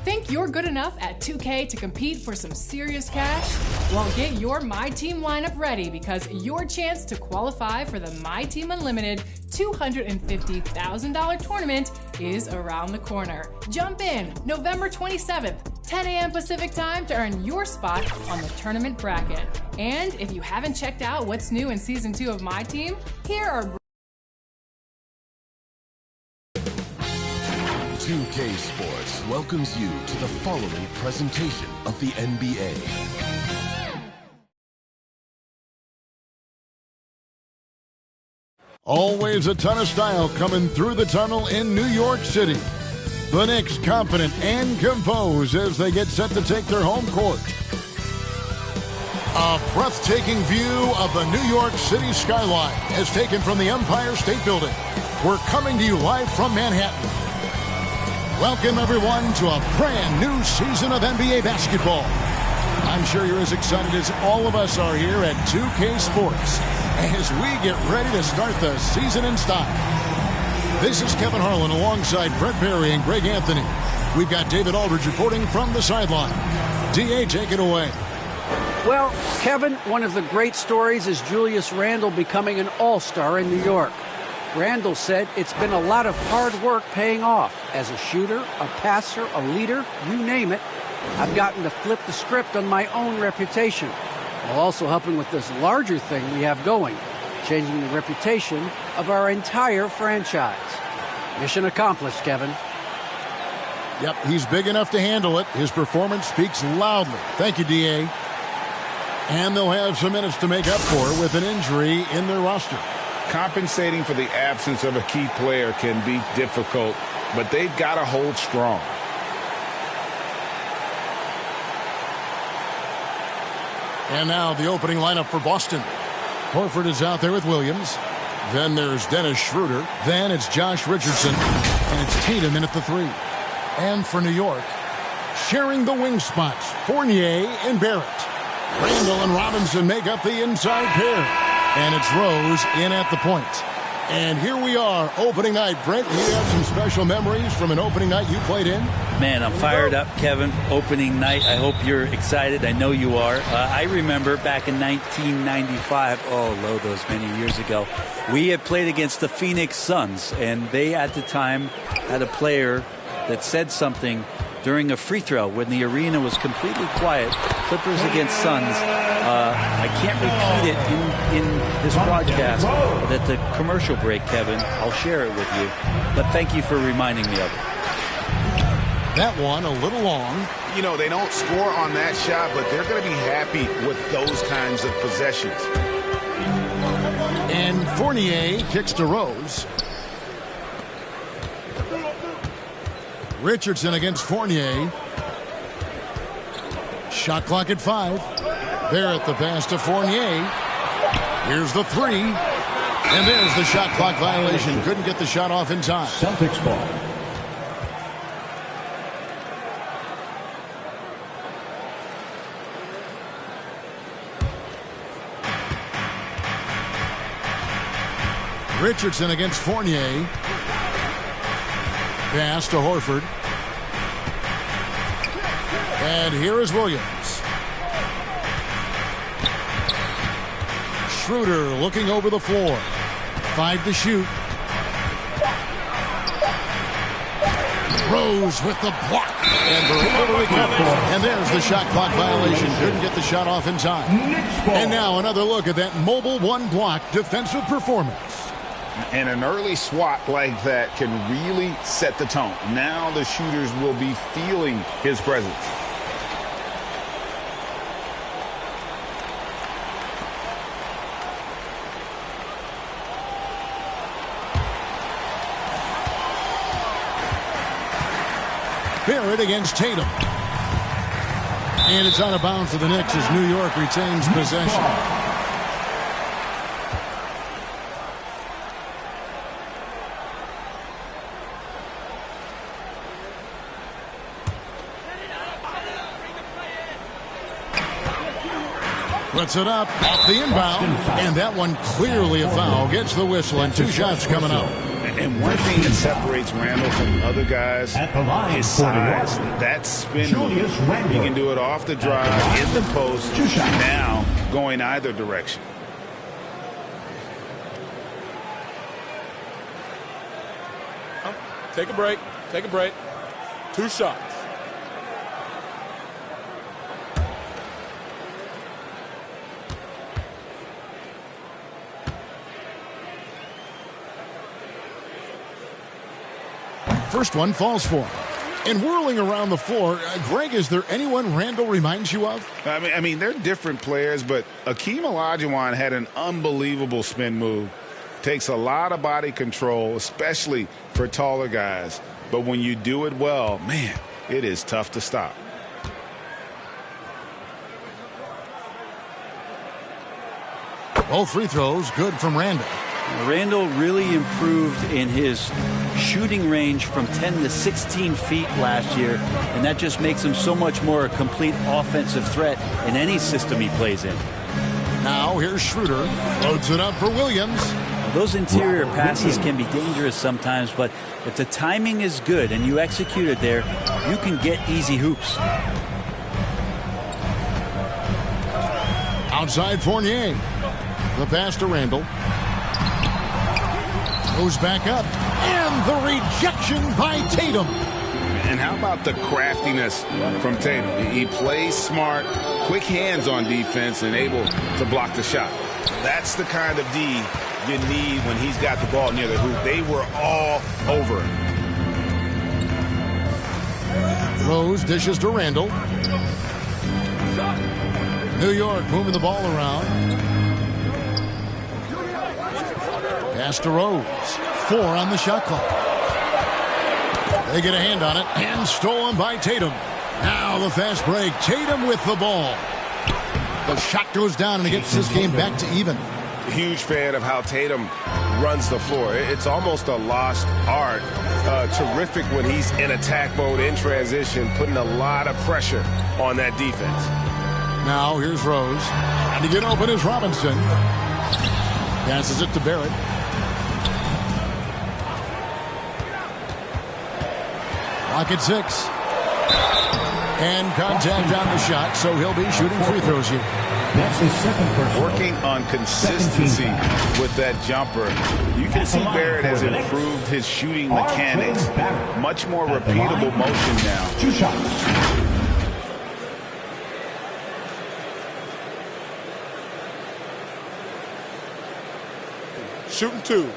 Think you're good enough at 2K to compete for some serious cash? Well, get your My Team lineup ready because your chance to qualify for the My Team Unlimited $250,000 tournament is around the corner. Jump in November 27th, 10 a.m. Pacific time to earn your spot on the tournament bracket. And if you haven't checked out what's new in Season 2 of My Team, here are 2K Sports welcomes you to the following presentation of the NBA. Always a ton of style coming through the tunnel in New York City. The Knicks confident and composed as they get set to take their home court. A breathtaking view of the New York City skyline as taken from the Empire State Building. We're coming to you live from Manhattan. Welcome, everyone, to a brand new season of NBA basketball. I'm sure you're as excited as all of us are here at 2K Sports as we get ready to start the season in style. This is Kevin Harlan alongside Brett Berry and Greg Anthony. We've got David Aldridge reporting from the sideline. D.A., take it away. Well, Kevin, one of the great stories is Julius Randle becoming an all-star in New York. Randle said it's been a lot of hard work paying off. As a shooter, a passer, a leader, you name it, I've gotten to flip the script on my own reputation, while also helping with this larger thing we have going, changing the reputation of our entire franchise. Mission accomplished, Kevin. Yep, he's big enough to handle it. His performance speaks loudly. Thank you, D.A. And they'll have some minutes to make up for with an injury in their roster. Compensating for the absence of a key player can be difficult, but they've got to hold strong. And now the opening lineup for Boston. Horford is out there with Williams. Then there's Dennis Schroeder. Then it's Josh Richardson. And it's Tatum in at the 3. And for New York, sharing the wing spots, Fournier and Barrett. Randle and Robinson make up the inside pair. And it's Rose in at the point. And here we are, opening night. Brent, you have some special memories from an opening night you played in? Man, I'm fired up, Kevin. Opening night. I hope you're excited. I know you are. I remember back in 1995, those many years ago, we had played against the Phoenix Suns, and they at the time had a player that said something during a free throw when the arena was completely quiet. Clippers against Suns. I can't repeat it in this broadcast, but at the commercial break, Kevin, I'll share it with you. But thank you for reminding me of it. That one a little long. You know, they don't score on that shot, but they're going to be happy with those kinds of possessions. And Fournier kicks to Rose. Richardson against Fournier. Shot clock at 5. Barrett the pass to Fournier. Here's the 3. And there's the shot clock violation. Couldn't get the shot off in time. Celtics ball. Richardson against Fournier. Pass to Horford. And here is Williams. Schroeder looking over the floor. 5 to shoot. Rose with the block. And they're able to recover. And there's the shot clock violation. Couldn't get the shot off in time. And now another look at that mobile one-block defensive performance. And an early swat like that can really set the tone. Now the shooters will be feeling his presence. Barrett against Tatum. And it's out of bounds to the Knicks as New York retains possession. Puts it up off the inbound. And that one clearly a foul. Gets the whistle and 2 shots coming up. And one thing that separates Randall from other guys, his size. That spin move. He can do it off the drive, in the post, now going either direction. Take a break. Take a break. 2 shots. First one falls for him. And whirling around the floor, Greg, is there anyone Randall reminds you of? I mean, they're different players, but Akeem Olajuwon had an unbelievable spin move. Takes a lot of body control, especially for taller guys. But when you do it well, man, it is tough to stop. Both free throws good from Randall. Randall really improved in his shooting range from 10 to 16 feet last year, and that just makes him so much more a complete offensive threat in any system he plays in. Now here's Schroeder. Loads it up for Williams. Those interior passes can be dangerous sometimes, but if the timing is good and you execute it there, you can get easy hoops. Outside Fournier. The pass to Randall. Goes back up. And the rejection by Tatum. And how about the craftiness from Tatum? He plays smart, quick hands on defense, and able to block the shot. That's the kind of D you need when he's got the ball near the hoop. They were all over it. Rose dishes to Randall. New York moving the ball around. Pass to Rose. 4 on the shot clock. They get a hand on it and stolen by Tatum. Now the fast break. Tatum with the ball. The shot goes down and it gets this game back to even. Huge fan of how Tatum runs the floor. It's almost a lost art. Terrific when he's in attack mode, in transition, putting a lot of pressure on that defense. Now here's Rose. And to get open is Robinson. Passes it to Barrett. Clock at 6. And contact on the shot, so he'll be shooting free throws here. That's his second personal. Working on consistency with that jumper. You can see Barrett has improved his shooting mechanics. Much more repeatable motion now. 2 shots. Shooting 2.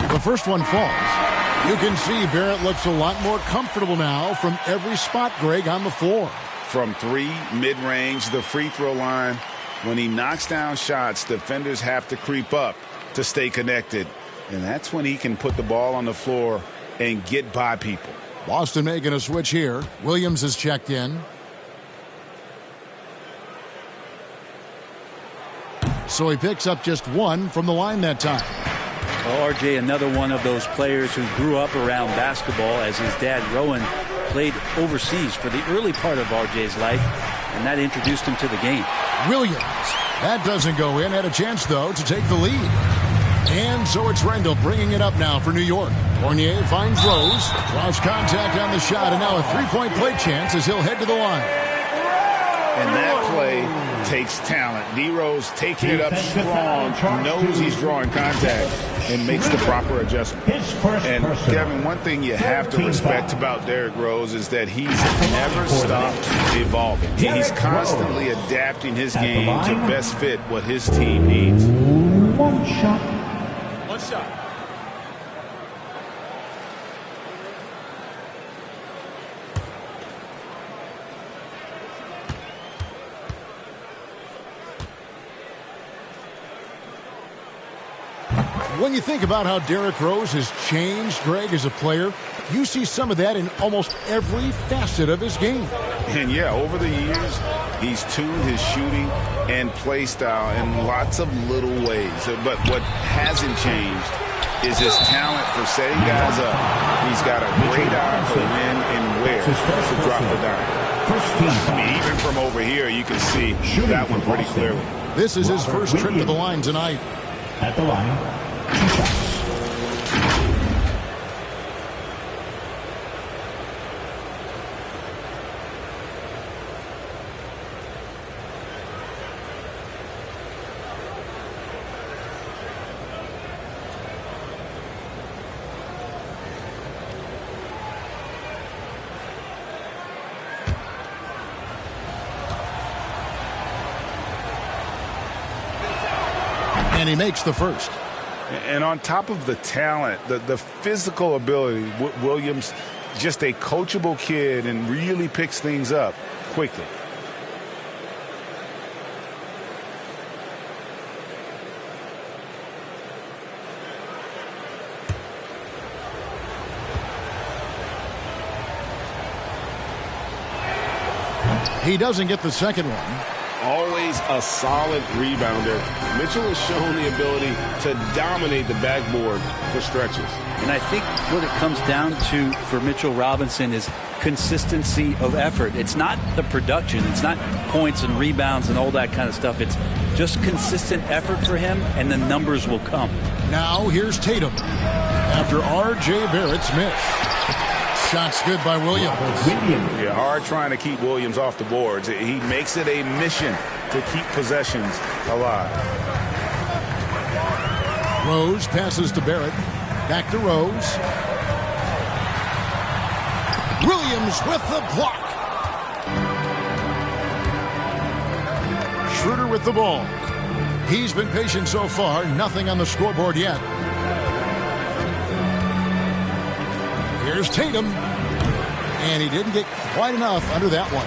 The first one falls. You can see Barrett looks a lot more comfortable now from every spot, Greg, on the floor. From 3, mid-range, the free throw line. When he knocks down shots, defenders have to creep up to stay connected. And that's when he can put the ball on the floor and get by people. Boston making a switch here. Williams is checked in. So he picks up just 1 from the line that time. Well, RJ, another one of those players who grew up around basketball, as his dad, Rowan, played overseas for the early part of RJ's life, and that introduced him to the game. Williams. That doesn't go in. Had a chance, though, to take the lead. And so it's Randall bringing it up now for New York. Fournier finds Rose. Draws contact on the shot, and now a three-point play chance as he'll head to the line. And that play takes talent. D-Rose taking it up strong, knows he's drawing contact, and makes the proper adjustment. And, Kevin, one thing you have to respect about Derrick Rose is that he's never stopped evolving. He's constantly adapting his game to best fit what his team needs. One shot. One shot. When you think about how Derrick Rose has changed, Greg, as a player, you see some of that in almost every facet of his game. And, yeah, over the years, he's tuned his shooting and play style in lots of little ways. But what hasn't changed is his talent for setting guys up. He's got a great eye for when and where to drop the dime. I mean, even from over here, you can see that one pretty clearly. This is his first trip to the line tonight. At the line. 2 shots. And he makes the first. And on top of the talent, the physical ability, Williams, just a coachable kid and really picks things up quickly. He doesn't get the second one. Always a solid rebounder. Mitchell has shown the ability to dominate the backboard for stretches. And I think what it comes down to for Mitchell Robinson is consistency of effort. It's not the production. It's not points and rebounds and all that kind of stuff. It's just consistent effort for him, and the numbers will come. Now here's Tatum after R.J. Barrett's miss. Shots good by Williams. Yeah, hard trying to keep Williams off the boards. He makes it a mission to keep possessions alive. Rose passes to Barrett. Back to Rose. Williams with the block. Schroeder with the ball. He's been patient so far. Nothing on the scoreboard yet. Here's Tatum. And he didn't get quite enough under that one.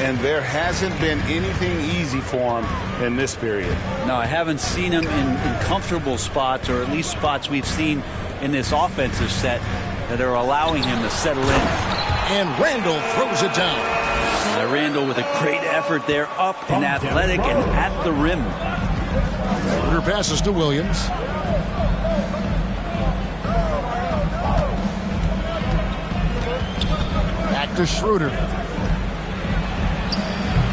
And there hasn't been anything easy for him in this period. No, I haven't seen him in comfortable spots, or at least spots we've seen in this offensive set that are allowing him to settle in. And Randall throws it down. Randall with a great effort there, up and athletic and at the rim. Schroeder passes to Williams. Back to Schroeder.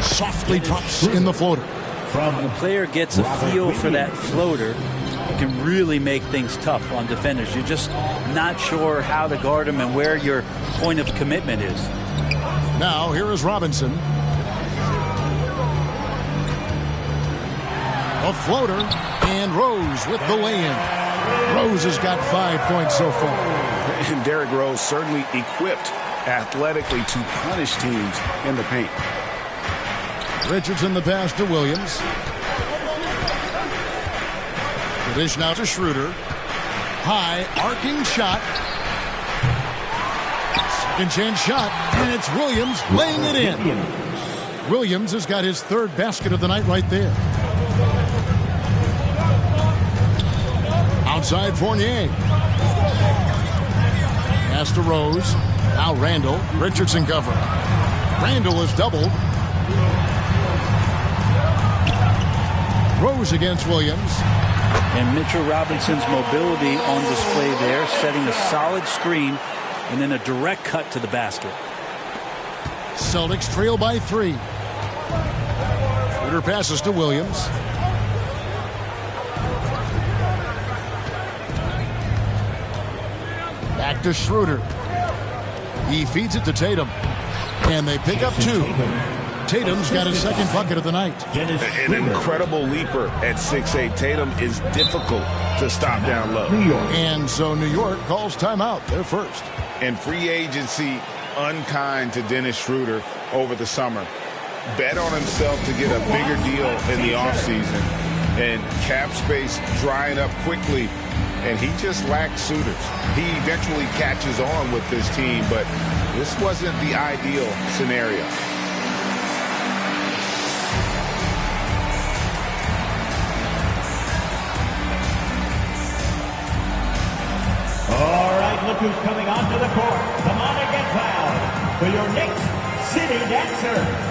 Softly drops in the floater. When a player gets a feel for that floater, it can really make things tough on defenders. You're just not sure how to guard them and where your point of commitment is. Now here is Robinson. A floater, and Rose with the lay-in. Rose has got 5 points so far. And Derrick Rose certainly equipped athletically to punish teams in the paint. Richardson the pass to Williams. The dish now to Schroeder. High, arcing shot. Second chance shot, and it's Williams laying it in. Williams has got his third basket of the night right there. Outside Fournier. Pass to Rose. Now Randall. Richardson cover. Randall is doubled. Rose against Williams. And Mitchell Robinson's mobility on display there, setting a solid screen and then a direct cut to the basket. Celtics trail by 3. Schroeder passes to Williams. Back to Schroeder. He feeds it to Tatum. And they pick up 2. Tatum's got his second bucket of the night. An incredible leaper at 6'8". Tatum is difficult to stop down low. And so New York calls timeout. They're first. And free agency unkind to Dennis Schroeder over the summer. Bet on himself to get a bigger deal in the offseason. And cap space drying up quickly. And he just lacks suitors. He eventually catches on with this team, but this wasn't the ideal scenario. All right, look who's coming onto the court. Come on and get fouled for your Knicks City Dancer.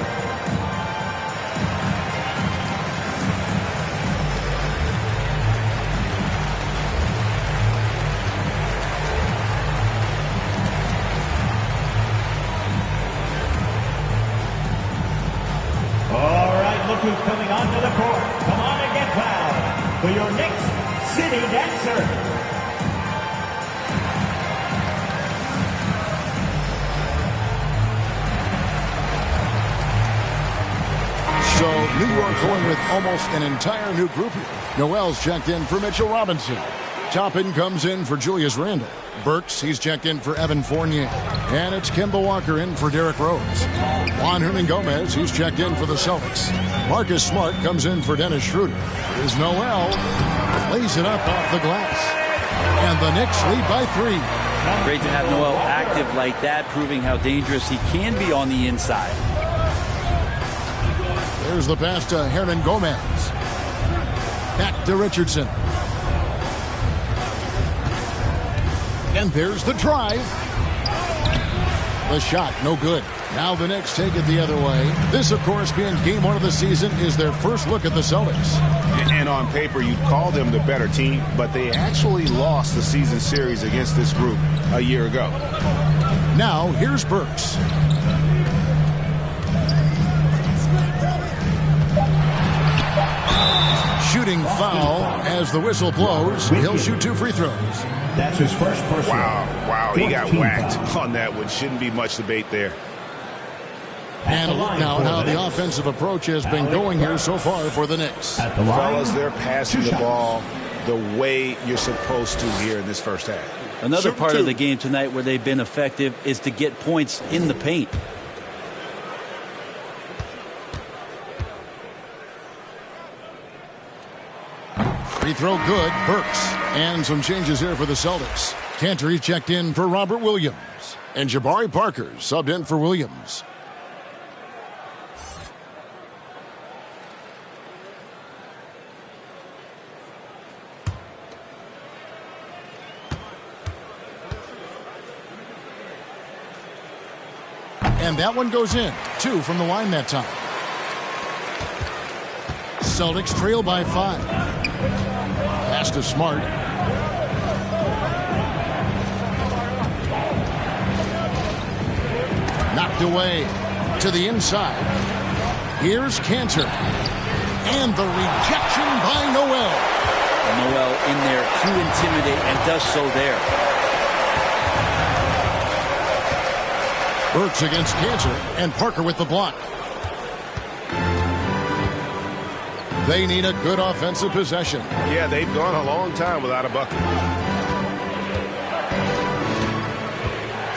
Look who's coming onto the court. Come on and get fouled for your Knicks City Dancer. So New York going with almost an entire new group here. Noel's checked in for Mitchell Robinson. Toppin comes in for Julius Randle. Burks, he's checked in for Evan Fournier. And it's Kimball Walker in for Derrick Rose. Juan Hernan-Gomez, he's checked in for the Celtics. Marcus Smart comes in for Dennis Schroeder. Here's Noel. Lays it up off the glass. And the Knicks lead by 3. Great to have Noel active like that, proving how dangerous he can be on the inside. There's the pass to Hernan-Gomez. Back to Richardson. And there's the drive. The shot, no good. Now the Knicks take it the other way. This, of course, being game 1 of the season, is their first look at the Celtics. And on paper, you'd call them the better team, but they actually lost the season series against this group a year ago. Now, here's Burks. Shooting foul as the whistle blows. He'll shoot 2 free throws. That's his first personal. Wow, he got whacked on that one. Shouldn't be much debate there. And look now at how the offensive approach has been going here so far for the Knicks. Fellas, they're passing the ball the way you're supposed to here in this first half. Another part of the game tonight where they've been effective is to get points in the paint. Free throw good, Burks. And some changes here for the Celtics. Cantor checked in for Robert Williams. And Jabari Parker subbed in for Williams. And that one goes in. 2 from the line that time. Celtics trail by 5. Pass to Smart. Knocked away to the inside. Here's Cantor. And the rejection by Noel. Noel in there to intimidate and does so there. Burks against Cantor and Parker with the block. They need a good offensive possession. Yeah, they've gone a long time without a bucket.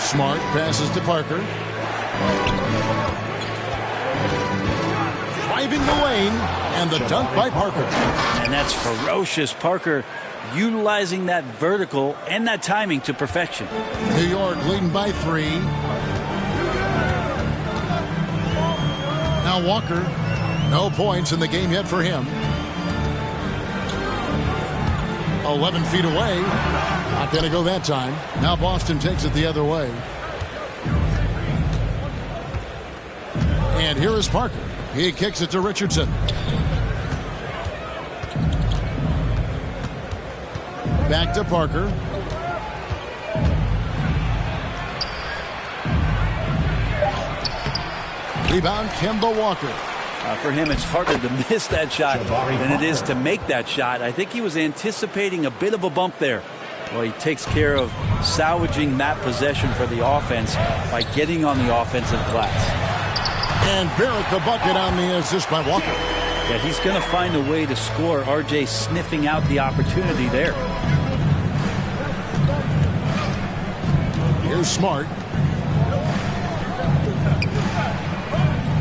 Smart passes to Parker. Driving the lane, and the dunk by Parker. And that's ferocious. Parker utilizing that vertical and that timing to perfection. New York leading by 3. Now Walker. No points in the game yet for him. 11 feet away. Not going to go that time. Now Boston takes it the other way. And here is Parker. He kicks it to Richardson. Back to Parker. Rebound, Kimball Walker. For him, it's harder to miss that shot than it is to make that shot. I think he was anticipating a bit of a bump there. Well, he takes care of salvaging that possession for the offense by getting on the offensive glass. And Barrett the bucket on the assist by Walker. Yeah, he's going to find a way to score. RJ sniffing out the opportunity there. Here's Smart.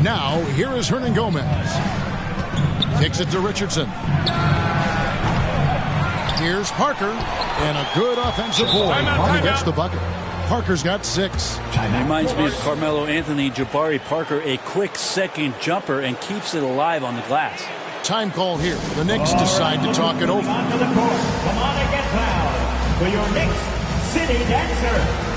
Now, here is Hernan Gomez. Kicks it to Richardson. Here's Parker. And a good offensive board. And he gets the bucket. Parker's got 6. Reminds me of Carmelo Anthony, Jabari Parker, a quick second jumper and keeps it alive on the glass. Time call here. The Knicks decide to talk it over. On to the court. Come on and get fouled for your Knicks City Dancer.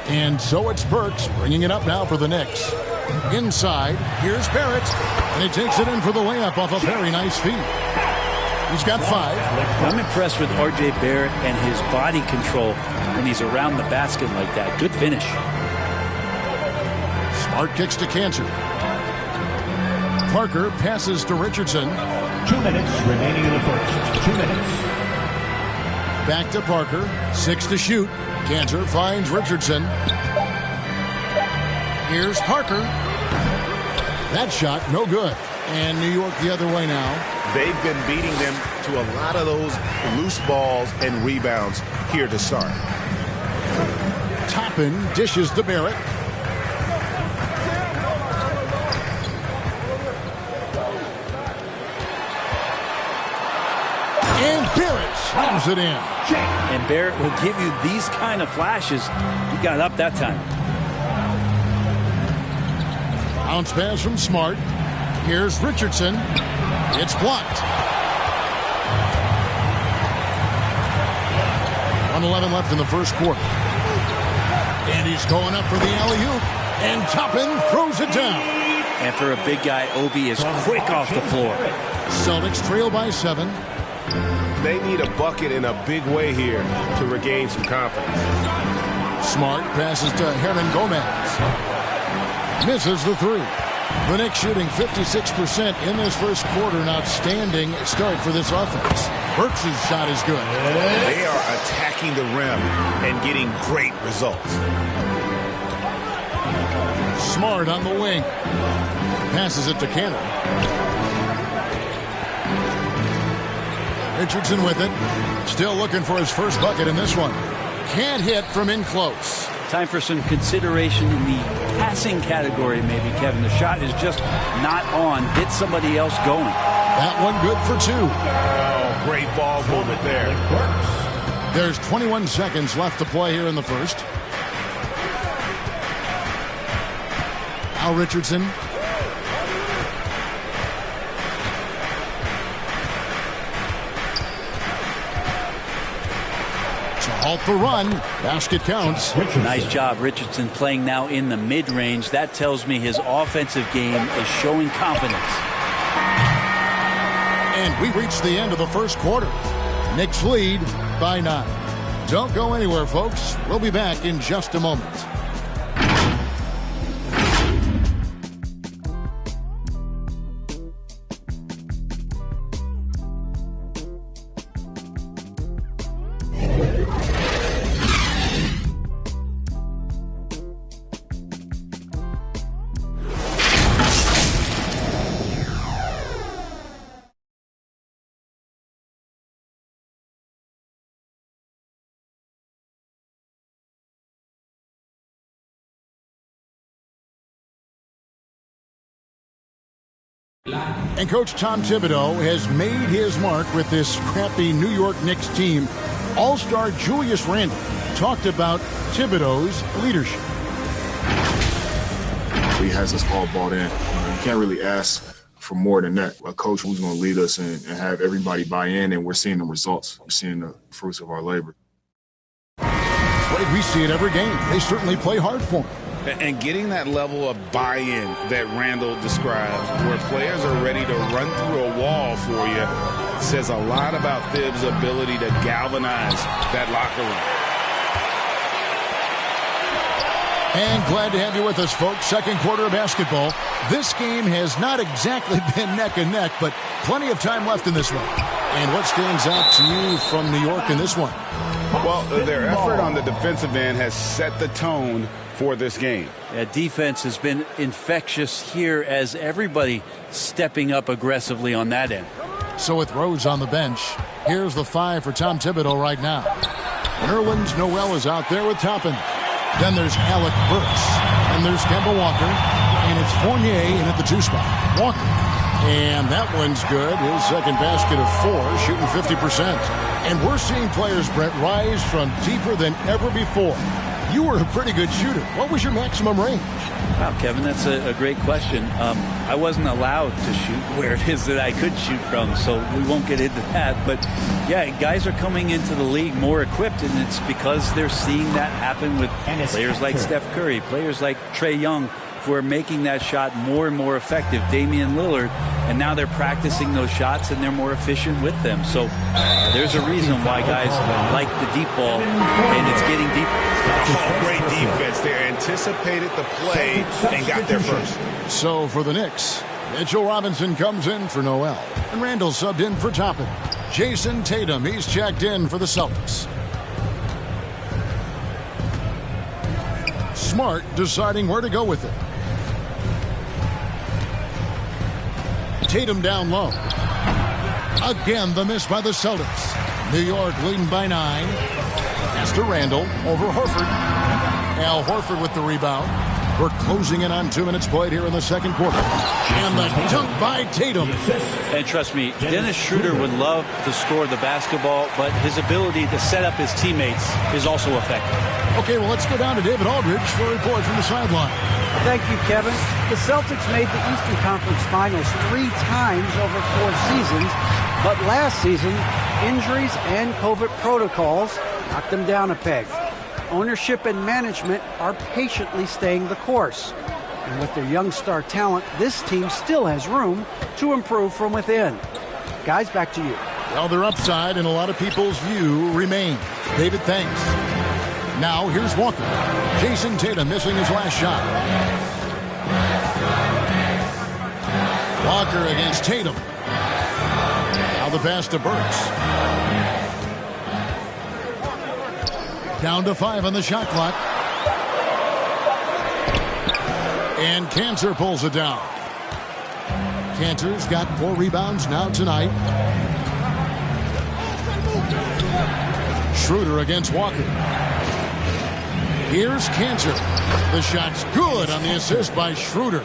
And so it's Burks bringing it up now for the Knicks. Inside, here's Barrett, and he takes it in for the layup off a very nice feed. He's got 5. I'm impressed with R.J. Barrett and his body control when he's around the basket like that. Good finish. Smart kicks to Cantor. Parker passes to Richardson. 2 minutes remaining in the first. 2 minutes. Back to Parker. 6 to shoot. Cantor finds Richardson. Here's Parker. That shot, no good. And New York the other way now. They've been beating them to a lot of those loose balls and rebounds here to start. Toppin dishes to Barrett. And Barrett slams it in. And Barrett will give you these kind of flashes. He got up that time. Bounce pass from Smart. Here's Richardson. It's blocked. 1:11 left in the first quarter. And he's going up for the alley-oop. And Toppin throws it down. And for a big guy, Obi is quick off the floor. Celtics trail by 7. They need a bucket in a big way here to regain some confidence. Smart passes to Hernan Gomez. Misses the 3. The Knicks shooting 56% in this first quarter. An outstanding start for this offense. Burks' shot is good. They are attacking the rim and getting great results. Smart on the wing. Passes it to Cantor. Richardson with it. Still looking for his first bucket in this one. Can't hit from in close. Time for some consideration in the passing category, maybe, Kevin. The shot is just not on. Get somebody else going. That one good for 2. Oh, great ball movement there. There's 21 seconds left to play here in the first. Now Richardson. Halt the run. Basket counts. Nice job, Richardson, playing now in the mid-range. That tells me his offensive game is showing confidence. And we reach the end of the first quarter. Knicks lead by 9. Don't go anywhere, folks. We'll be back in just a moment. And Coach Tom Thibodeau has made his mark with this scrappy New York Knicks team. All-star Julius Randle talked about Thibodeau's leadership. He has us all bought in. You can't really ask for more than that. A coach who's going to lead us and have everybody buy in, and we're seeing the results. We're seeing the fruits of our labor. We see it every game. They certainly play hard for him. And getting that level of buy-in that Randall describes, where players are ready to run through a wall for you, says a lot about Thibs' ability to galvanize that locker room. And glad to have you with us, folks. Second quarter of basketball. This game has not exactly been neck and neck, but plenty of time left in this one. And what stands out to you from New York in this one? Well, their effort on the defensive end has set the tone for this game. Yeah, defense has been infectious here as everybody stepping up aggressively on that end. So with Rose on the bench, here's the 5 for Tom Thibodeau right now. Nerlens Noel is out there with Toppin. Then there's Alec Burks. And there's Kimball Walker. And it's Fournier in at the 2 spot. Walker. And that one's good. His second basket of 4, shooting 50%. And we're seeing players, Brett, rise from deeper than ever before. You were a pretty good shooter. What was your maximum range? Wow, Kevin, that's a great question. I wasn't allowed to shoot where it is that I could shoot from, so we won't get into that. But, yeah, guys are coming into the league more equipped, and it's because they're seeing that happen with players like Steph Curry, players like Trae Young, who are making that shot more and more effective, Damian Lillard, and now they're practicing those shots and they're more efficient with them. So there's a reason why guys like the deep ball, and it's getting deeper. Oh, great defense there. Anticipated the play and got there first. So for the Knicks, Mitchell Robinson comes in for Noel, and Randall subbed in for Toppin. Jason Tatum, he's checked in for the Celtics. Smart deciding where to go with it. Tatum down low. Again, the miss by the Celtics. New York leading by 9. Pass to Randall over Horford. Al Horford with the rebound. We're closing in on 2 minutes played here in the second quarter. And the dunk by Tatum. And trust me, Dennis Schroeder would love to score the basketball, but his ability to set up his teammates is also effective. Okay, well, let's go down to David Aldridge for a report from the sideline. Thank you, Kevin. The Celtics made the Eastern Conference Finals 3 times over 4 seasons, but last season, injuries and COVID protocols knocked them down a peg. Ownership and management are patiently staying the course. And with their young star talent, this team still has room to improve from within. Guys, back to you. Well, their upside in a lot of people's view remains. David, thanks. Now, here's Walker. Jason Tatum missing his last shot. Walker against Tatum. Now the pass to Burks. Down to 5 on the shot clock. And Cantor pulls it down. Cantor's got 4 rebounds now tonight. Schroeder against Walker. Here's Cantor. The shot's good on the assist by Schroeder.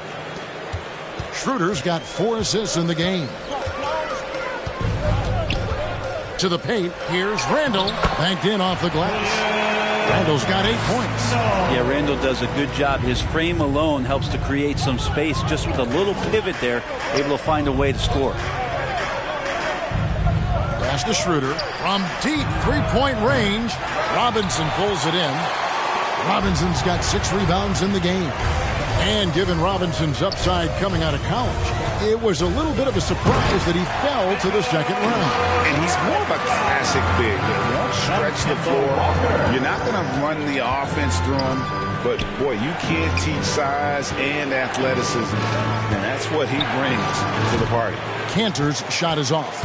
Schroeder's got 4 assists in the game. To the paint, here's Randall. Banked in off the glass. Randall's got 8 points. Yeah, Randall does a good job. His frame alone helps to create some space. Just with a little pivot there, able to find a way to score. Pass to Schroeder. From deep 3-point range, Robinson pulls it in. Robinson's got 6 rebounds in the game. And given Robinson's upside coming out of college, it was a little bit of a surprise that he fell to the second round. And he's more of a classic big. He won't stretch the floor. You're not going to run the offense through him. But, boy, you can't teach size and athleticism. And that's what he brings to the party. Cantor's shot is off.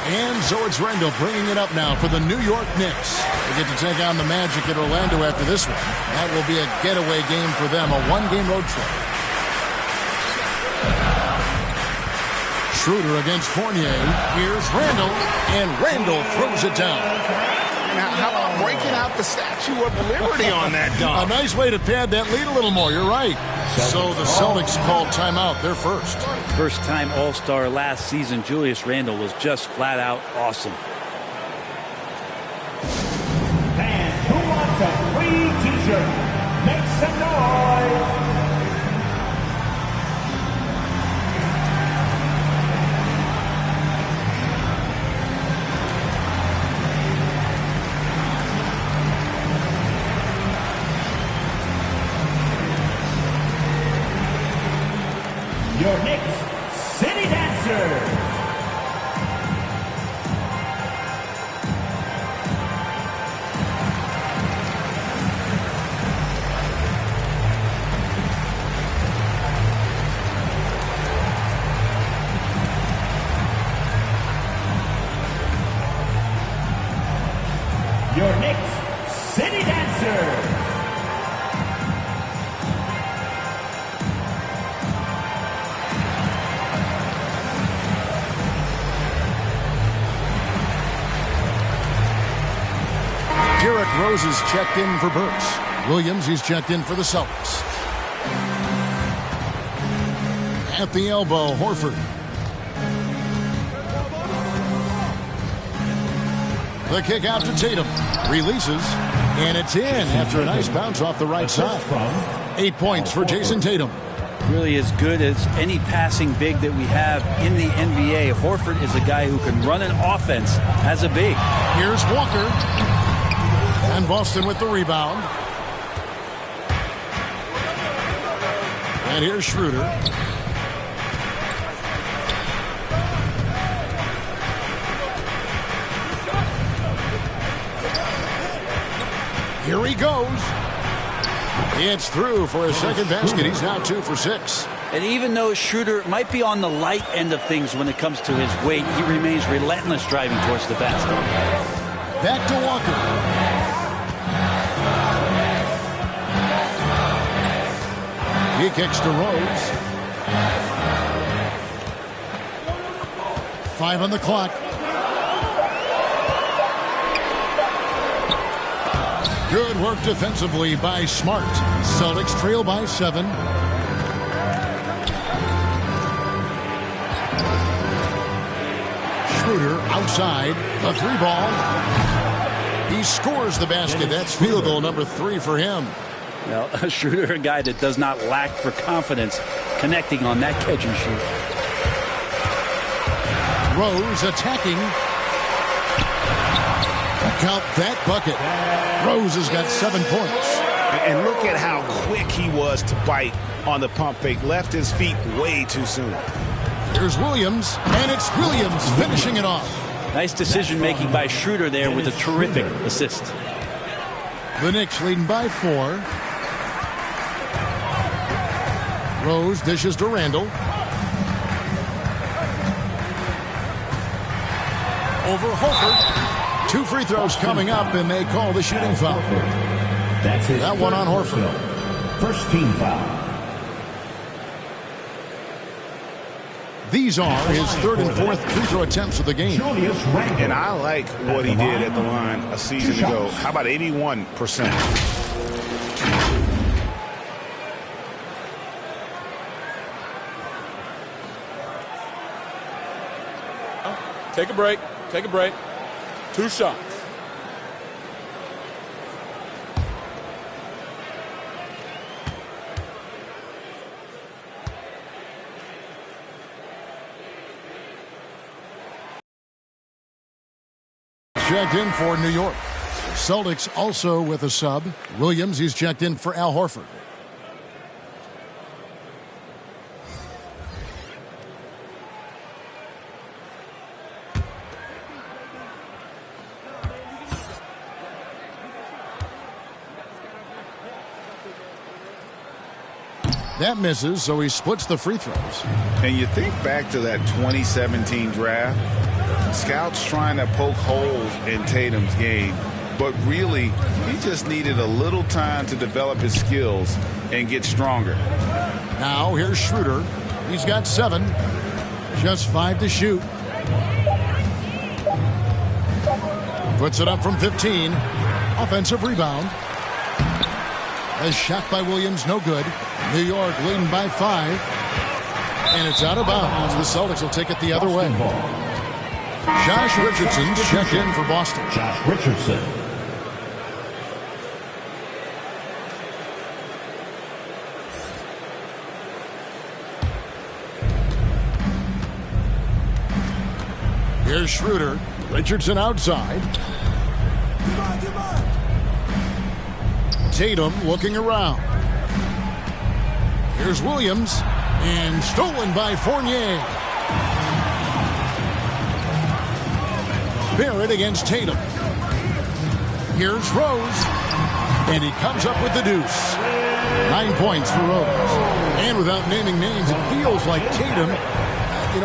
And so it's Randall bringing it up now for the New York Knicks. They get to take on the Magic at Orlando after this one. That will be a getaway game for them, a 1-game road trip. Schroeder against Fournier. Here's Randall, and Randall throws it down. And how about breaking out the Statue of Liberty on that dunk? A nice way to pad that lead a little more. You're right. So the Celtics called timeout. They're first. First-time All-Star last season, Julius Randle was just flat out awesome. Fans, who wants a free t-shirt? Make some noise. Your Knicks City Dancers. Your Knicks City Dancers. Derrick Rose is checked in for Burks. Williams, he's checked in for the Celtics. At the elbow, Horford. The kick out to Tatum. Releases. And it's in after a nice bounce off the right side. 8 points for Jason Tatum. Really as good as any passing big that we have in the NBA. Horford is a guy who can run an offense as a big. Here's Walker. And Boston with the rebound. And here's Schroeder. Here he goes. It's through for his second basket. He's now 2 for 6. And even though Schroeder might be on the light end of things when it comes to his weight, he remains relentless driving towards the basket. Back to Walker. He kicks to Rose. 5 on the clock. Good work defensively by Smart. Celtics trail by 7. Schroeder outside. The 3-ball. He scores the basket. That's field goal number 3 for him. Well, Schroeder, a guy that does not lack for confidence connecting on that catch and shoot. Rose attacking. Count that bucket. Rose has got 7 points. And look at how quick he was to bite on the pump fake. Left his feet way too soon. Here's Williams, and it's Williams finishing it off. Nice decision making by Schroeder there with a terrific assist. The Knicks leading by 4. Rose dishes to Randle. Over Horford. 2 free throws coming up, and they call the shooting foul. That's his that one on Horford. First team foul. These are his 3rd and 4th free throw attempts of the game. And I like what he did at the line a season ago. How about 81%? Take a break. Take a break. 2 shots. Checked in for New York. Celtics also with a sub. Williams, he's checked in for Al Horford. That misses, so he splits the free throws. And you think back to that 2017 draft, scouts trying to poke holes in Tatum's game, but really, he just needed a little time to develop his skills and get stronger. Now, here's Schroeder. He's got 7. Just 5 to shoot. Puts it up from 15. Offensive rebound. A shot by Williams, no good. New York leading by 5. And it's out of bounds. The Celtics will take it the other way. Josh Richardson checked in for Boston. Josh Richardson. Here's Schroeder. Richardson outside. Tatum looking around. Here's Williams. And stolen by Fournier. Barrett against Tatum. Here's Rose. And he comes up with the deuce. 9 points for Rose. And without naming names, it feels like Tatum,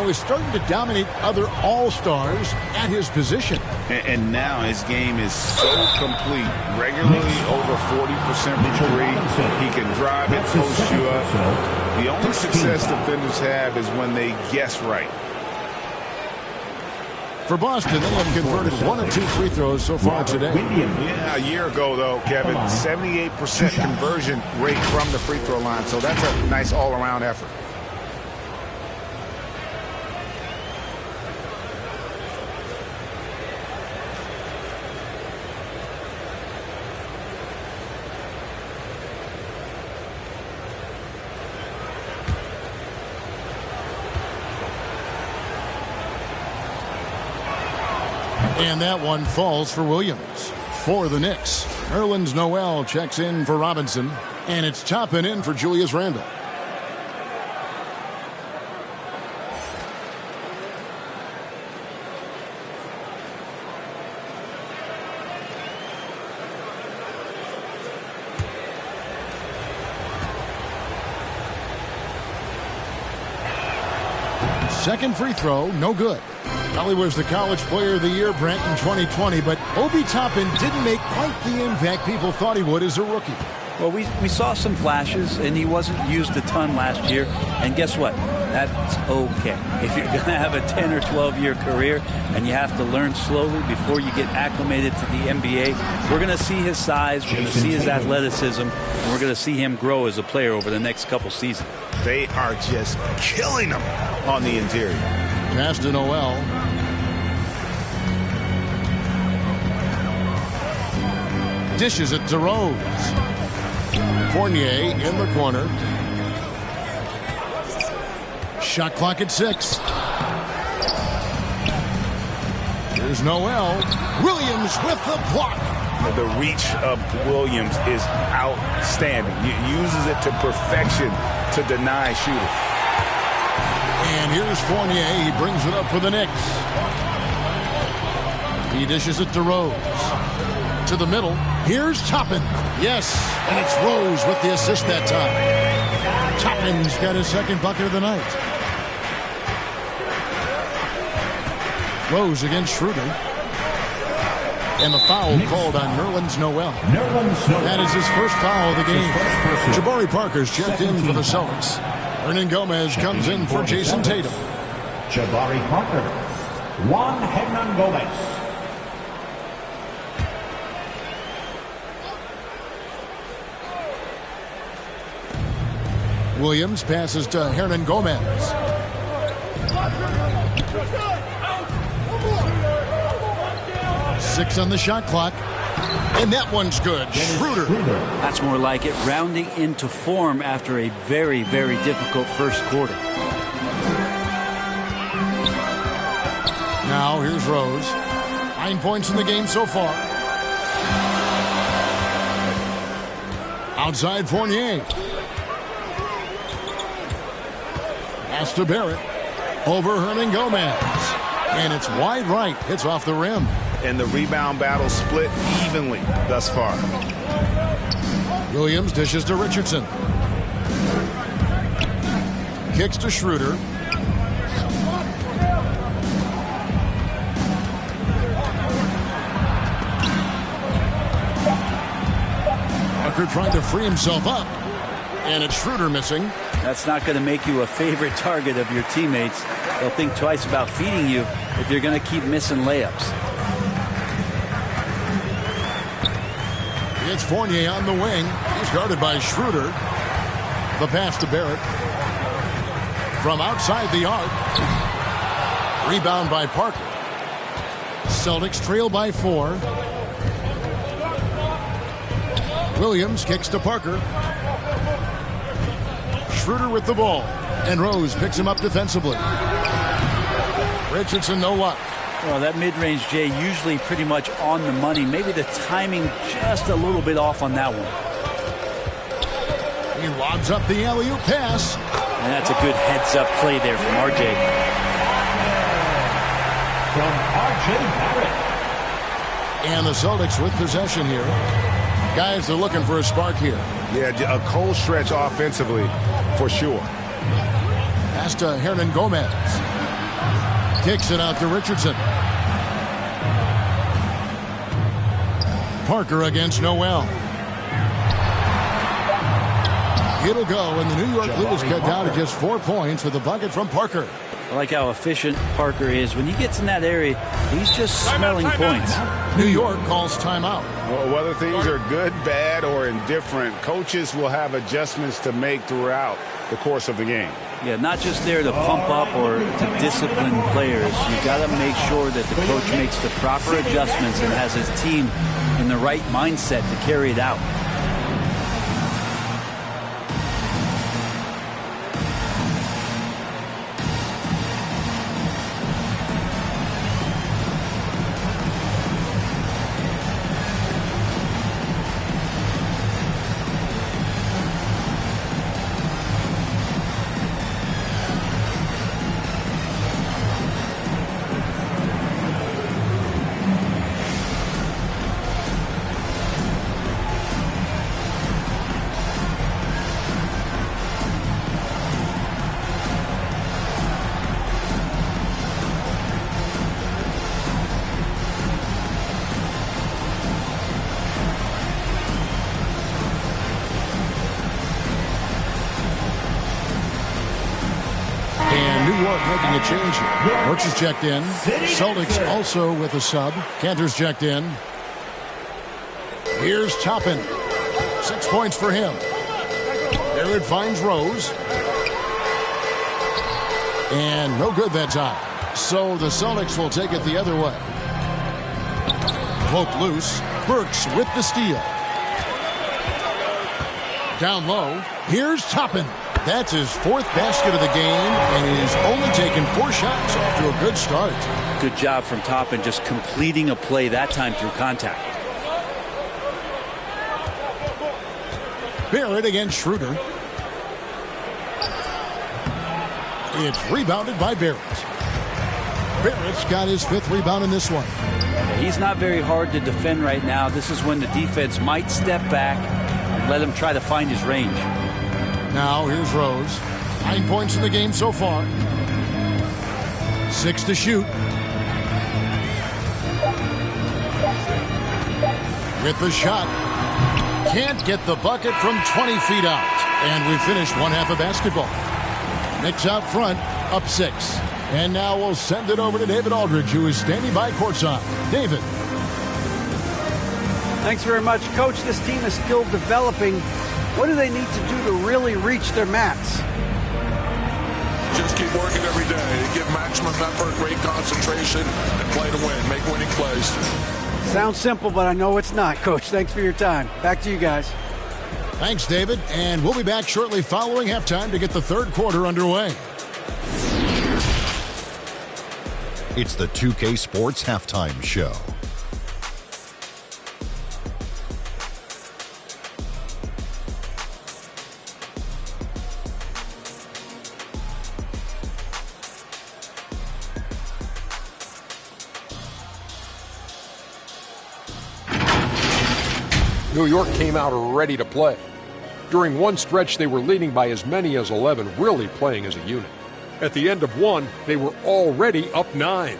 is starting to dominate other all-stars at his position. And now his game is so complete. Regularly over 40% from three. He can drive it, post you up. The only success defenders have is when they guess right. For Boston, they have converted 1 of 2 free throws so far today. Yeah, a year ago, though, Kevin, 78% conversion rate from the free throw line. So that's a nice all-around effort. And that one falls for Williams. For the Knicks, Nerlens Noel checks in for Robinson. And it's Toppin in for Julius Randle. Second free throw, no good. Well, he was the College Player of the Year, Brent, in 2020, but Obi Toppin didn't make quite the impact people thought he would as a rookie. Well, we saw some flashes, and he wasn't used a ton last year. And guess what? That's okay. If you're going to have a 10 or 12-year career and you have to learn slowly before you get acclimated to the NBA, we're going to see his size, we're going to see his athleticism, and we're going to see him grow as a player over the next couple seasons. They are just killing him on the interior. Pass to Noel. Dishes it to Rose. Fournier in the corner. Shot clock at 6. Here's Noel. Williams with the block. The reach of Williams is outstanding. He uses it to perfection to deny shooters. And here's Fournier. He brings it up for the Knicks. He dishes it to Rose. To the middle. Here's Toppin. Yes, and it's Rose with the assist that time. Toppin's got his second bucket of the night. Rose against Schroeder. And the foul called on Nerlens Noel. That is his first foul of the game. Jabari Parker's checked in for the Celtics. Hernan Gomez comes in for Jason Tatum. Jabari Parker. Juan Hernan Gomez. Williams passes to Hernan Gomez. Six on the shot clock. And that one's good. Schroeder. That's more like it. Rounding into form after a very, very difficult first quarter. Now here's Rose. 9 points in the game so far. Outside Fournier. Pass to Barrett. Over Hernan Gomez. And it's wide right. Hits off the rim. And the rebound battle split evenly thus far. Williams dishes to Richardson. Kicks to Schroeder. Walker trying to free himself up. And it's Schroeder missing. That's not going to make you a favorite target of your teammates. They'll think twice about feeding you if you're going to keep missing layups. It's Fournier on the wing. He's guarded by Schroeder. The pass to Barrett. From outside the arc. Rebound by Parker. Celtics trail by 4. Williams kicks to Parker. Schroeder with the ball. And Rose picks him up defensively. Richardson, no luck. Well, that mid-range, Jay, usually pretty much on the money. Maybe the timing just a little bit off on that one. He lobs up the alley-oop pass. And that's a good heads-up play there from R.J. From R.J. Barrett. And the Celtics with possession here. Guys are looking for a spark here. Yeah, a cold stretch offensively for sure. Pass to Hernan Gomez. Kicks it out to Richardson. Parker against Noel. It'll go, and the New York Blues cut down to just 4 points with a bucket from Parker. I like how efficient Parker is. When he gets in that area, he's just smelling points. New York calls timeout. Well, whether things are good, bad, or indifferent, coaches will have adjustments to make throughout the course of the game. Yeah, not just there to pump up or to discipline players. You got to make sure that the coach makes the proper adjustments and has his team in the right mindset to carry it out. Making a change here. Brooks is checked in. Celtics also with a sub. Cantor's checked in. Here's Toppin. 6 points for him. Barrett finds Rose. And no good that time. So the Celtics will take it the other way. Poke loose. Burks with the steal. Down low. Here's Toppin. That's his 4th basket of the game, and he's only taken 4 shots off to a good start. Good job from Toppin, just completing a play that time through contact. Barrett against Schroeder. It's rebounded by Barrett. Barrett's got his 5th rebound in this one. He's not very hard to defend right now. This is when the defense might step back and let him try to find his range. Now here's Rose. 9 points in the game so far. 6 to shoot. With the shot. Can't get the bucket from 20 feet out. And we finished one half of basketball. Knicks out front, up 6. And now we'll send it over to David Aldridge, who is standing by courtside. David. Thanks very much, Coach. This team is still developing. What do they need to do to really reach their mats? Just keep working every day. Give maximum effort, great concentration, and play to win. Make winning plays. Sounds simple, but I know it's not, Coach. Thanks for your time. Back to you guys. Thanks, David. And we'll be back shortly following halftime to get the 3rd quarter underway. It's the 2K Sports Halftime Show. New York came out ready to play. During one stretch, they were leading by as many as 11, really playing as a unit. At the end of one, they were already up 9.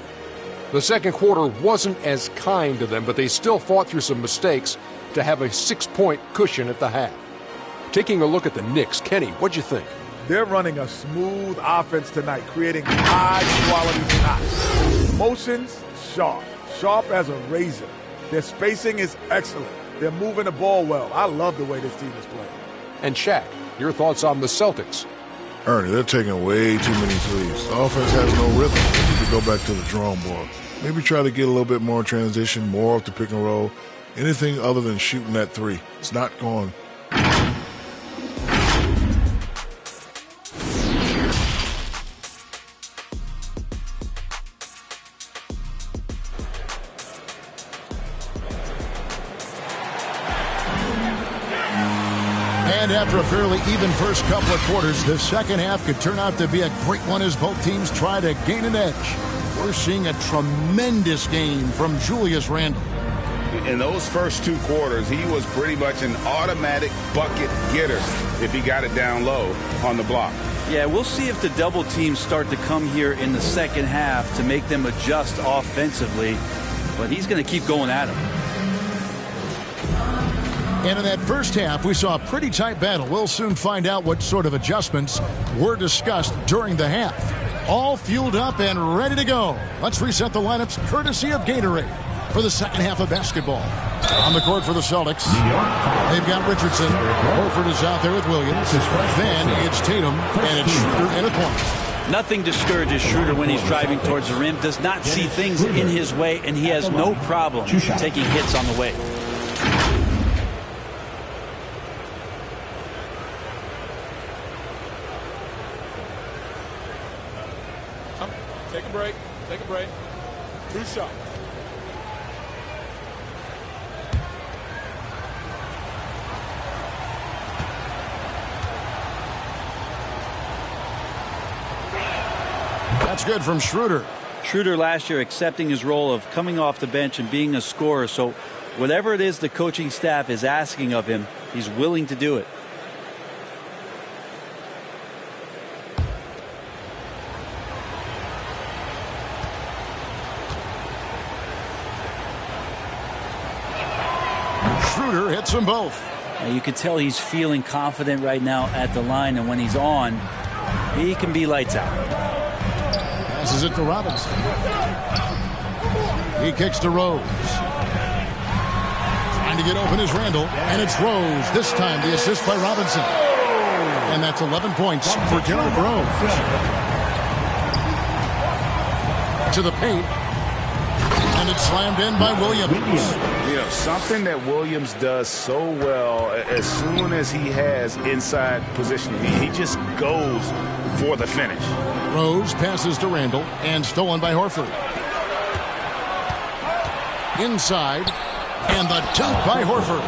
The second quarter wasn't as kind to them, but they still fought through some mistakes to have a 6-point cushion at the half. Taking a look at the Knicks, Kenny, what'd you think? They're running a smooth offense tonight, creating high-quality shots. Motions, sharp as a razor. Their spacing is excellent. They're moving the ball well. I love the way this team is playing. And Shaq, your thoughts on the Celtics? Ernie, they're taking way too many threes. The offense has no rhythm. They need to go back to the drawing board. Maybe try to get a little bit more transition, more off the pick and roll. Anything other than shooting that three. It's not going. And after a fairly even first couple of quarters, the second half could turn out to be a great one as both teams try to gain an edge. We're seeing a tremendous game from Julius Randle. In those first 2 quarters, he was pretty much an automatic bucket getter if he got it down low on the block. Yeah, we'll see if the double teams start to come here in the second half to make them adjust offensively. But he's going to keep going at him. And in that first half, we saw a pretty tight battle. We'll soon find out what sort of adjustments were discussed during the half. All fueled up and ready to go. Let's reset the lineups courtesy of Gatorade for the second half of basketball. On the court for the Celtics, they've got Richardson. Horford is out there with Williams. Then it's Tatum, and it's Schroeder in a corner. Nothing discourages Schroeder when he's driving towards the rim. Does not see things in his way, and he has no problem taking hits on the way. Take a break. Take a break. 2 shots. That's good from Schroeder. Schroeder last year accepting his role of coming off the bench and being a scorer. So whatever it is the coaching staff is asking of him, he's willing to do it. Schroeder hits them both. You can tell he's feeling confident right now at the line, and when he's on, he can be lights out. Passes it to Robinson. He kicks to Rose. Trying to get open is Randle, and it's Rose. This time the assist by Robinson. And that's 11 points for Derrick Rose. To the paint. And it's slammed in by Williams. You know, something that Williams does so well, as soon as he has inside position, he just goes for the finish. Rose passes to Randle and stolen by Horford. Inside, and the dunk by Horford.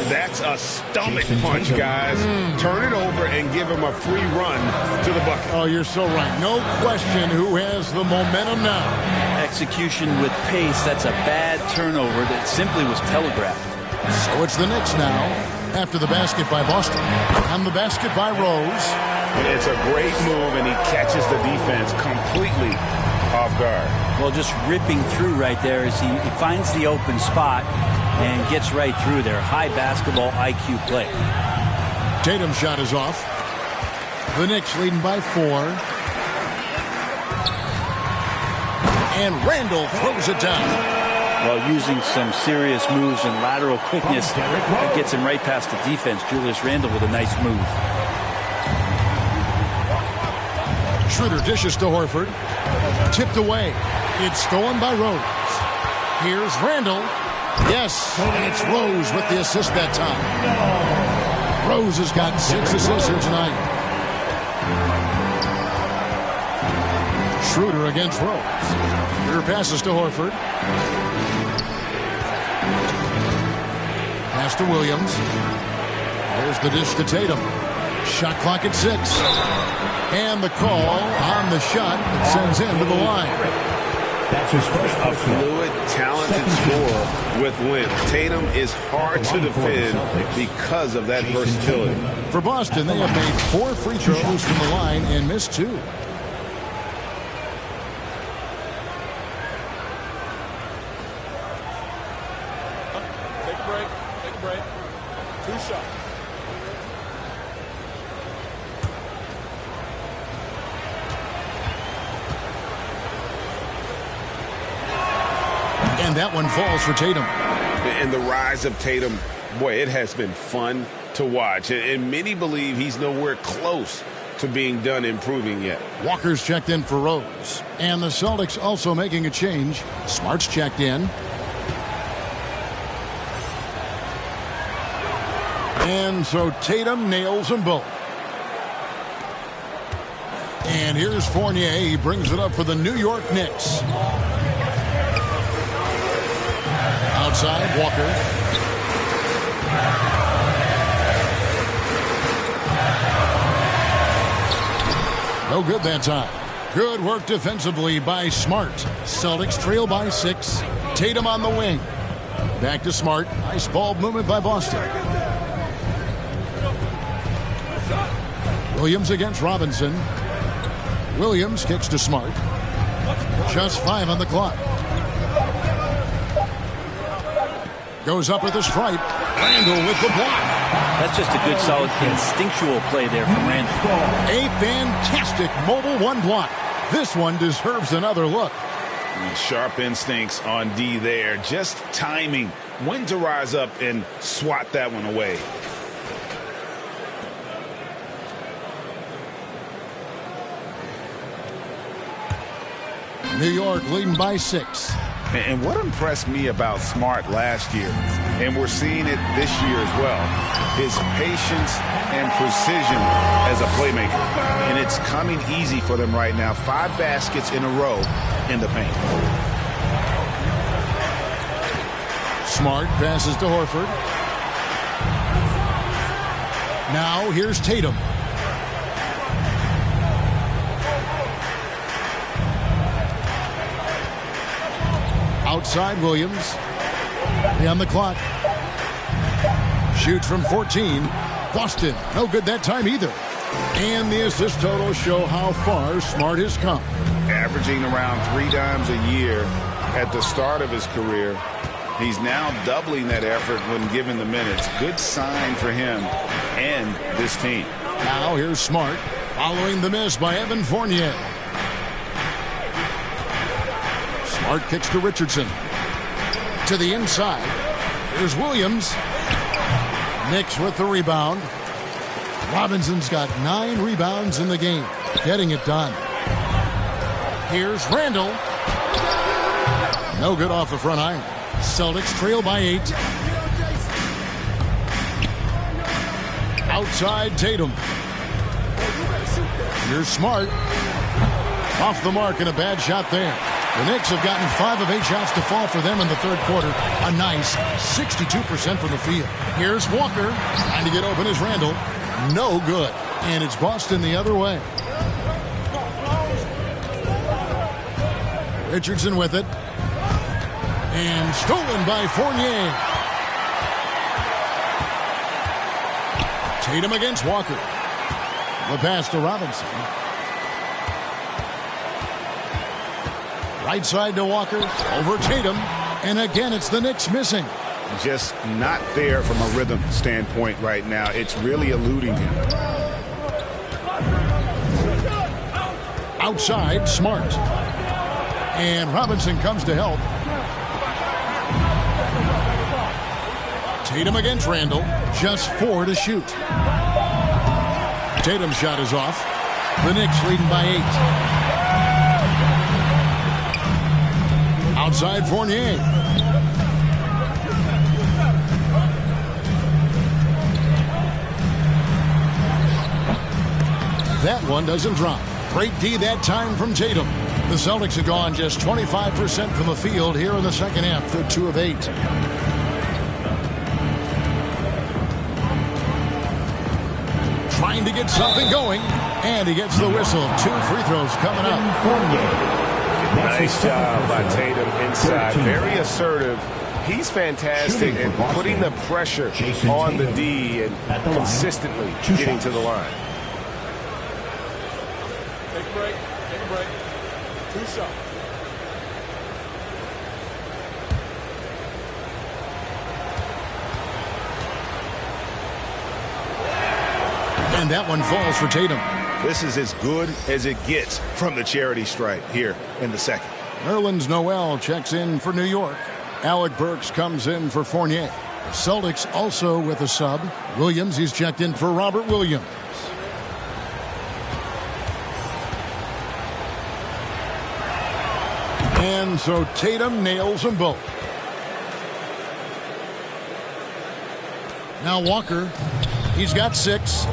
That's a stomach punch, guys. Turn it over and give him a free run to the bucket. Oh, you're so right. No question who has the momentum now. Execution with pace. That's a bad turnover that simply was telegraphed. So it's the Knicks now after the basket by Boston. And the basket by Rose. It's a great move, and he catches the defense completely off guard. Well, just ripping through right there as he finds the open spot and gets right through there. High basketball IQ play. Tatum's shot is off. The Knicks leading by 4. And Randle throws it down. Well, using some serious moves and lateral quickness, it gets him right past the defense. Julius Randle with a nice move. Schroeder dishes to Horford. Tipped away. It's stolen by Rose. Here's Randle. Yes, and it's Rose with the assist that time. Rose has got 6 assists here tonight. Schroeder against Rose. Here passes to Horford. Pass to Williams. There's the dish to Tatum. Shot clock at 6. And the call on the shot that sends him to the line. That's his first. A fluid, talented scorer with length. Tatum is hard to defend because of that versatility. For Boston, they have made 4 free throws from the line and missed 2. Take a break. Take a break. 2 shots. And that one falls for Tatum. And the rise of Tatum, boy, it has been fun to watch. And many believe he's nowhere close to being done improving yet. Walker's checked in for Rose. And the Celtics also making a change. Smart's checked in. And so Tatum nails them both. And here's Fournier. He brings it up for the New York Knicks. Outside, Walker. No good that time. Good work defensively by Smart. Celtics trail by 6. Tatum on the wing. Back to Smart. Nice ball movement by Boston. Williams against Robinson. Williams kicks to Smart. Just 5 on the clock. Goes up with a stripe. Randall with the block. That's just a good, solid, instinctual play there from Randall. A fantastic mobile 1 block. This one deserves another look. Sharp instincts on D there. Just timing when to rise up and swat that one away. New York leading by 6. And what impressed me about Smart last year, and we're seeing it this year as well, is patience and precision as a playmaker. And it's coming easy for them right now. 5 baskets in a row in the paint. Smart passes to Horford. Now here's Tatum. Outside Williams. 3 on the clock. Shoots from 14. Boston, no good that time either. And the assist totals show how far Smart has come. Averaging around 3 dimes a year at the start of his career. He's now doubling that effort when given the minutes. Good sign for him and this team. Now here's Smart following the miss by Evan Fournier. Smart kicks to Richardson. To the inside. Here's Williams. Knicks with the rebound. Robinson's got 9 rebounds in the game. Getting it done. Here's Randall. No good off the front iron. Celtics trail by 8. Outside Tatum. Here's Smart. Off the mark and a bad shot there. The Knicks have gotten 5 of 8 shots to fall for them in the third quarter. A nice 62% from the field. Here's Walker. Trying to get open is Randall. No good. And it's Boston the other way. Richardson with it. And stolen by Fournier. Tatum against Walker. The pass to Robinson. Right side to Walker. Over Tatum. And again, it's the Knicks missing. Just not there from a rhythm standpoint right now. It's really eluding him. Outside, Smart. And Robinson comes to help. Tatum against Randall. Just 4 to shoot. Tatum's shot is off. The Knicks leading by 8. Outside Fournier. That one doesn't drop. Great D that time from Tatum. The Celtics have gone just 25% from the field here in the second half. They're 2 of 8. Trying to get something going. And he gets the whistle. 2 free throws coming up. Nice job by Tatum inside. Very assertive. He's fantastic at putting the pressure on the D and consistently getting to the line. Take a break. Take a break. 2 shots. And that one falls for Tatum. This is as good as it gets from the charity stripe here in the second. Nerlens Noel checks in for New York. Alec Burks comes in for Fournier. The Celtics also with a sub. Williams, he's checked in for Robert Williams. And so Tatum nails them both. Now Walker, he's got 6.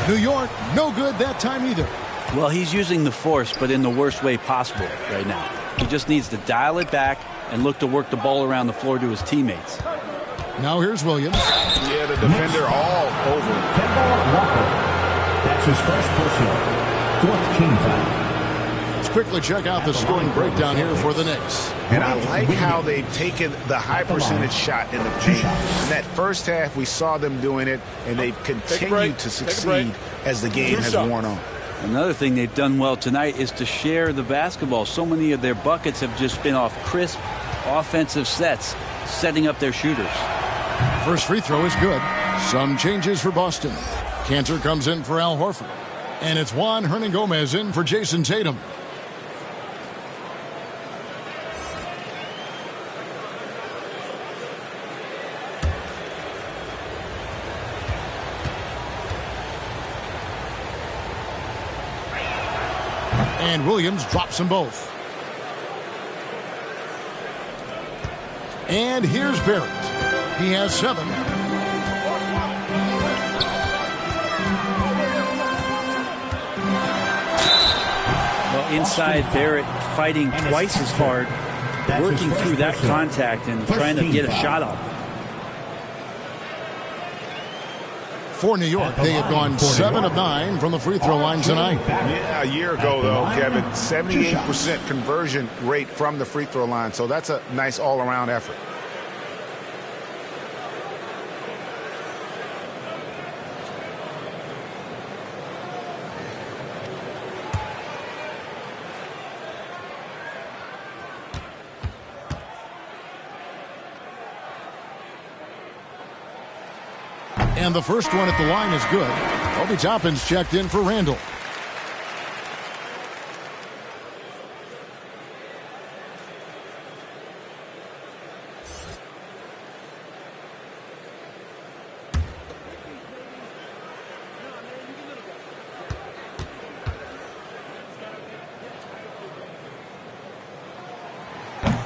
New York, no good that time either. Well, he's using the force, but in the worst way possible right now. He just needs to dial it back and look to work the ball around the floor to his teammates. Now here's Williams. Yeah, the defender all over. Kimball Walker. That's his first personal. 4th team foul. Let's quickly check out the scoring breakdown here for the Knicks. And I like how they've taken the high percentage shot in the paint. In that first half, we saw them doing it, and they've continued to succeed as the game has worn on. Another thing they've done well tonight is to share the basketball. So many of their buckets have just been off crisp offensive sets, setting up their shooters. First free throw is good. Some changes for Boston. Cantor comes in for Al Horford. And it's Juan Hernangomez in for Jason Tatum. And Williams drops them both. And here's Barrett. He has 7. Well, inside, Barrett fighting twice as hard, working through that contact and trying to get a shot off. For New York, they have gone 7 of 9 from the free throw line tonight. Yeah, a year ago, though, Kevin, 78% conversion rate from the free throw line. So that's a nice all-around effort. And the first one at the line is good. Obi Toppin's checked in for Randall.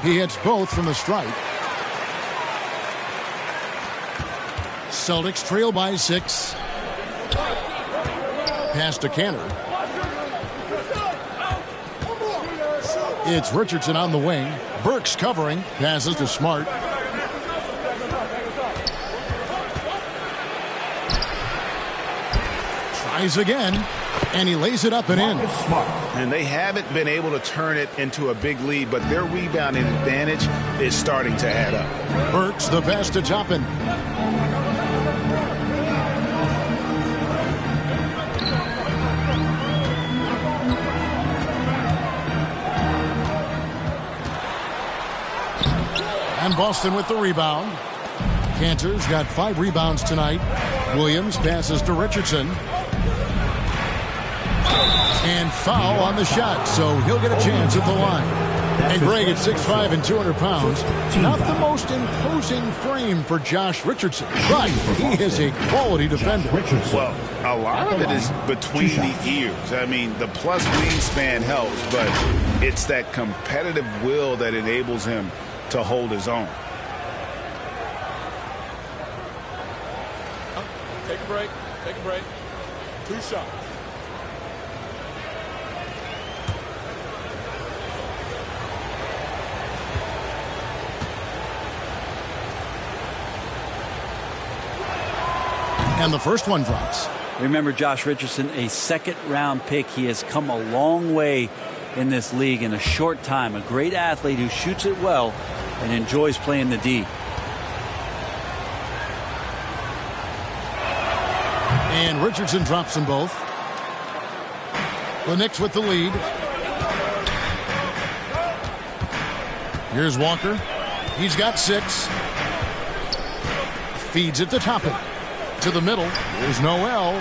He hits both from the stripe. Celtics trail by 6. Pass to Cantor. It's Richardson on the wing. Burks covering. Passes to Smart. Tries again. And he lays it up and in. And they haven't been able to turn it into a big lead, but their rebounding advantage is starting to add up. Burks the pass to Toppin. And Boston with the rebound. Cantor's got 5 rebounds tonight. Williams passes to Richardson. And foul on the shot, so he'll get a chance at the line. And Greg at 6'5" and 200 pounds. Not the most imposing frame for Josh Richardson, but he is a quality defender. Well, a lot of it is between the ears. I mean, the plus wingspan helps, but it's that competitive will that enables him to hold his own. Take a break. Take a break. 2 shots. And the first one drops. Remember, Josh Richardson, a second-round pick. He has come a long way in this league in a short time. A great athlete who shoots it well and enjoys playing the D. And Richardson drops them both. The Knicks with the lead. Here's Walker. He's got 6. Feeds it to Toppin. to the middle. There's Noel.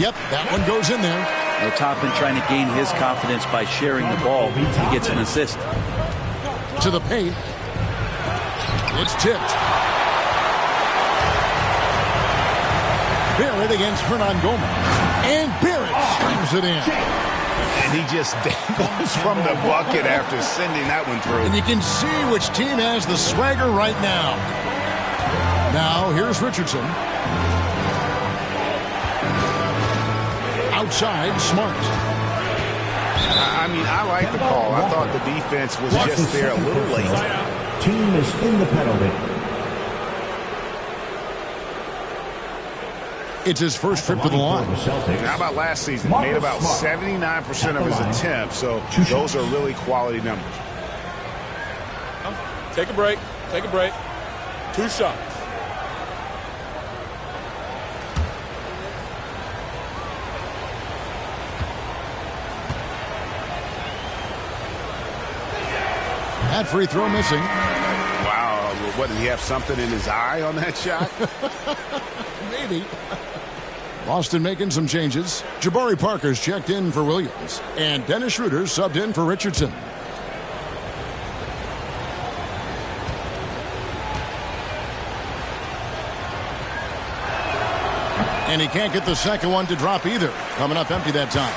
Yep, that one goes in there. Toppin trying to gain his confidence by sharing the ball. He gets an assist. To the paint. It's tipped. Barrett against Hernan Gomez. And Barrett slams it in. And he just dangles from the bucket after sending that one through. And you can see which team has the swagger right now. Now, here's Richardson. Outside, Smart. I mean, I like the call. I thought the defense was just there a little late. Team is in the penalty. It's his first trip to the line. How about last season? He made about 79% of his attempts, so those are really quality numbers. Take a break. Take a break. 2 shots. That free throw missing. Wow. What, did he have something in his eye on that shot? Maybe. Boston making some changes. Jabari Parker's checked in for Williams. And Dennis Schroeder subbed in for Richardson. And he can't get the second one to drop either. Coming up empty that time.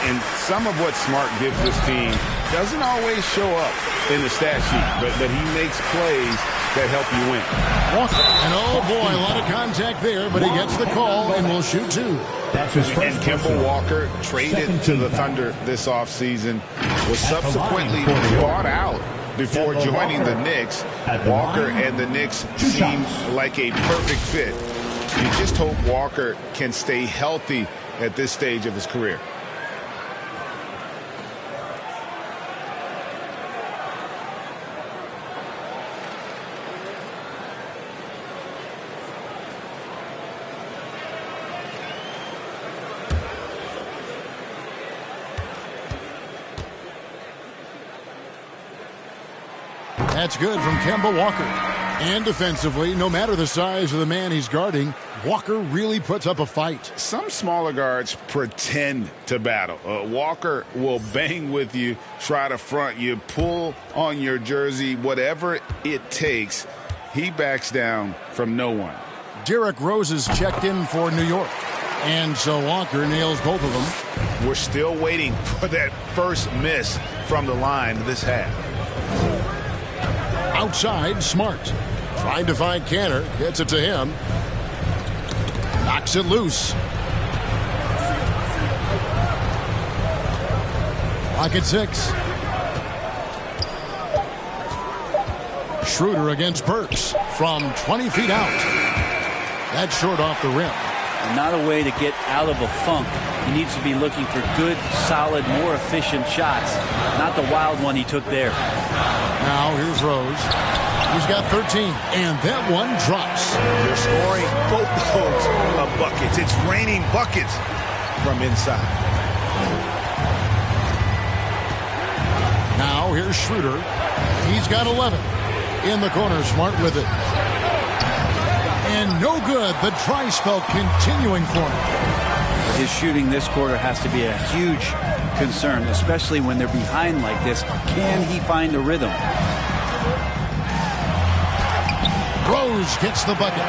And some of what Smart gives this team doesn't always show up in the stat sheet, but he makes plays that help you win. Walker. And oh boy, a lot of contact there, but he gets the call and will shoot 2. That's his first. And Kimball Walker, traded to the Thunder this offseason, was subsequently bought out before joining the Knicks. Walker and the Knicks seem like a perfect fit. You just hope Walker can stay healthy at this stage of his career. That's good from Kimball Walker. And defensively, no matter the size of the man he's guarding, Walker really puts up a fight. Some smaller guards pretend to battle. Walker will bang with you, try to front you, pull on your jersey, whatever it takes. He backs down from no one. Derrick Rose is checked in for New York. And so Walker nails both of them. We're still waiting for that first miss from the line this half. Outside, Smart. Trying to find Canner. Gets it to him. Knocks it loose. Pocket 6. Schroeder against Burks from 20 feet out. That's short off the rim. Not a way to get out of a funk. He needs to be looking for good, solid, more efficient shots. Not the wild one he took there. Now here's Rose. He's got 13, and that one drops. They're scoring boatloads of buckets. It's raining buckets from inside. Now here's Schroeder. He's got 11. In the corner, Smart with it. And no good. The dry spell continuing for him. His shooting this quarter has to be a huge concern, especially when they're behind like this. Can he find a rhythm? Rose gets the bucket.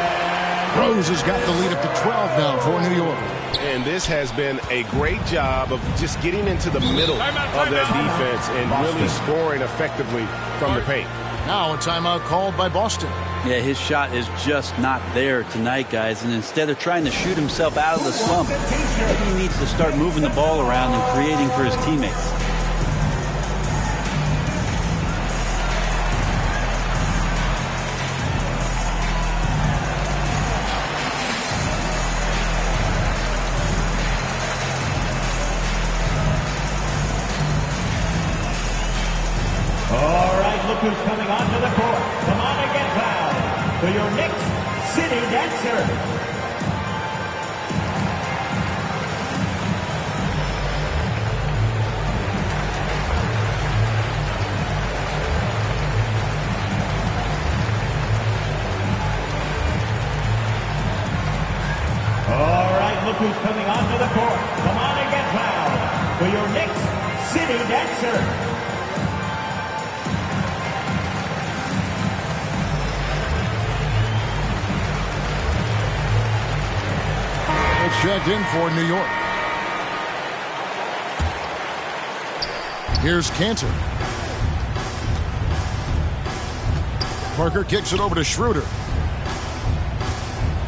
Rose has got the lead up to 12 now for New York. And this has been a great job of just getting into the middle of that defense and really scoring effectively from the paint. Now a timeout called by Boston. Yeah, his shot is just not there tonight, guys. And instead of trying to shoot himself out of the slump, maybe he needs to start moving the ball around and creating for his teammates. All right, look who's coming onto the court. Come on and get fouled for your Knicks City Dancer. for your Knicks City Dancer. Checked in for New York. Here's Cantor. Parker kicks it over to Schroeder.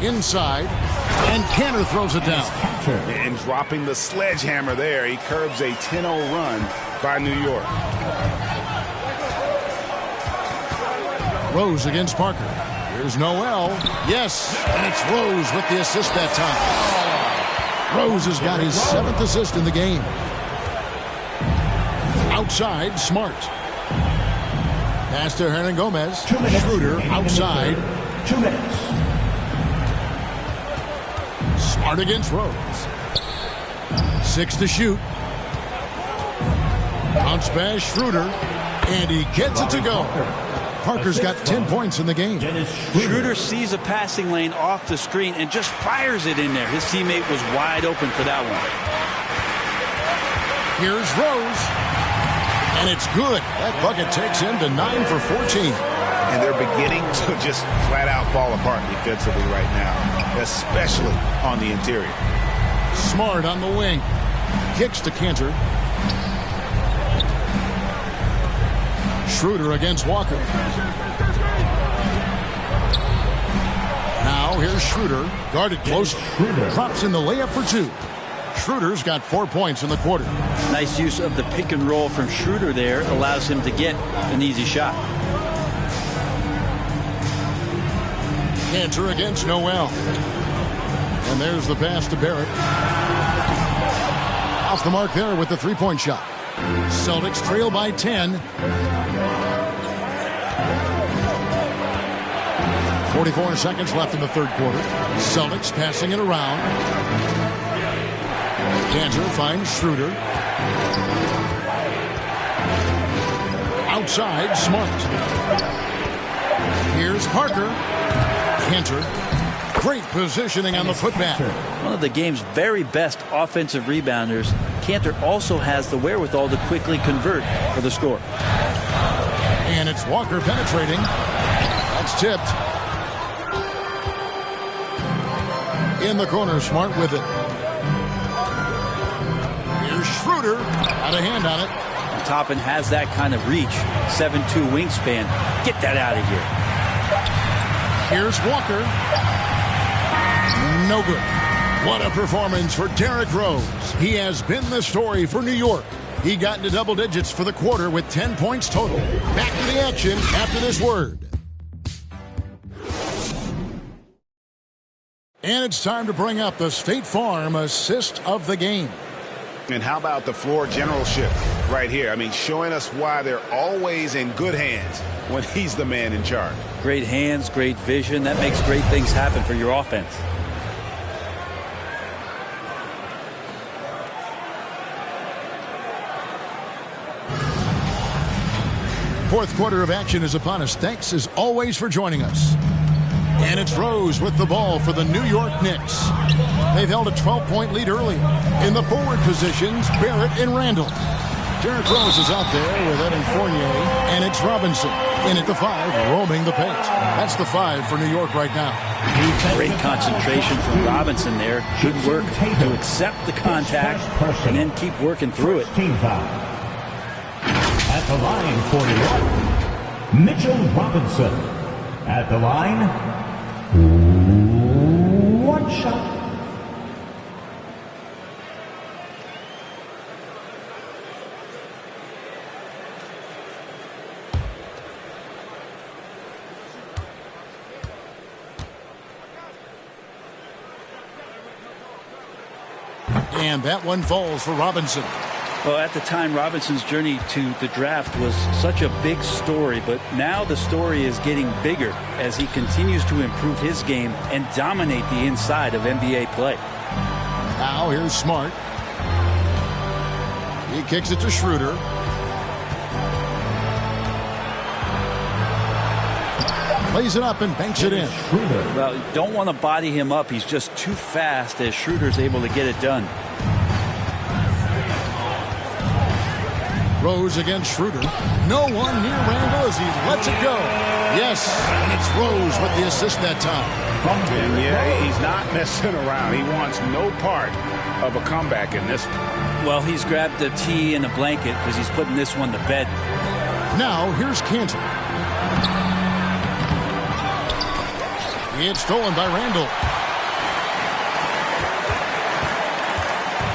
Inside, and Cantor throws it down. And dropping the sledgehammer there, he curbs a 10-0 run by New York. Rose against Parker. Here's Noel. Yes, and it's Rose with the assist that time. Rose has got his 7th assist in the game. Outside, Smart. Pass to Hernan Gomez. Schroeder outside. 2 minutes. Smart against Rose. 6 to shoot. Bounce pass, Schroeder. And he gets it to go. Parker's got 10 points in the game. Schroeder sees a passing lane off the screen and just fires it in there. His teammate was wide open for that one. Here's Rose. And it's good. That bucket takes him to 9 for 14. And they're beginning to just flat out fall apart defensively right now, especially on the interior. Smart on the wing. Kicks to Cantor. Schroeder against Walker. Now here's Schroeder. Guarded close. Drops in the layup for 2. Schroeder's got 4 points in the quarter. Nice use of the pick and roll from Schroeder there. Allows him to get an easy shot. Cantor against Noel. And there's the pass to Barrett. Off the mark there with the 3-point shot. Celtics trail by 10. 44 seconds left in the third quarter. Celtics passing it around. Cantor finds Schroeder. Outside, Smart. Here's Parker. Cantor. Great positioning on the putback. One of the game's very best offensive rebounders. Cantor also has the wherewithal to quickly convert for the score. And it's Walker penetrating. That's tipped. In the corner, Smart with it. Here's Schroeder. Got a hand on it. Toppin has that kind of reach. 7'2" wingspan. Get that out of here. Here's Walker. No good. What a performance for Derrick Rose. He has been the story for New York. He got into double digits for the quarter with 10 points total. Back to the action after this word. And it's time to bring up the State Farm assist of the game. And how about the floor generalship right here? I mean, showing us why they're always in good hands when he's the man in charge. Great hands, great vision. That makes great things happen for your offense. Fourth quarter of action is upon us. Thanks as always for joining us. And it's Rose with the ball for the New York Knicks. They've held a 12-point lead early. In the forward positions, Barrett and Randall. Derrick Rose is out there with Evan Fournier, and it's Robinson in at the 5, roaming the paint. That's the 5 for New York right now. Great concentration from Robinson there. Good work to accept the contact and then keep working through it. At the line for New York, Mitchell Robinson. At the line, 1 shot. And that one falls for Robinson. Well, at the time, Robinson's journey to the draft was such a big story, but now the story is getting bigger as he continues to improve his game and dominate the inside of NBA play. Now here's Smart. He kicks it to Schroeder. Plays it up and banks it in. Well, you don't want to body him up. He's just too fast as Schroeder's able to get it done. Rose against Schroeder. No one near Randall as he lets it go. Yes, and it's Rose with the assist that time. And yeah, he's not messing around. He wants no part of a comeback in this one. Well, he's grabbed the tee and a blanket because he's putting this one to bed. Now, here's Cantor. It's stolen by Randall.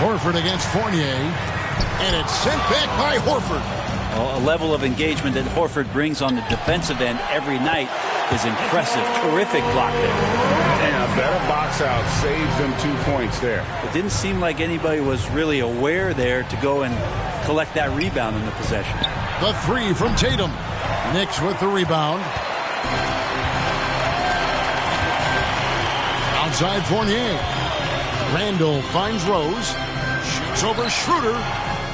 Horford against Fournier. And it's sent back by Horford. Well, a level of engagement that Horford brings on the defensive end every night is impressive. Terrific block there. And a better box out saves them 2 points there. It didn't seem like anybody was really aware there to go and collect that rebound in the possession. The three from Tatum. Knicks with the rebound. Outside Fournier. Randall finds Rose. Shoots over Schroeder.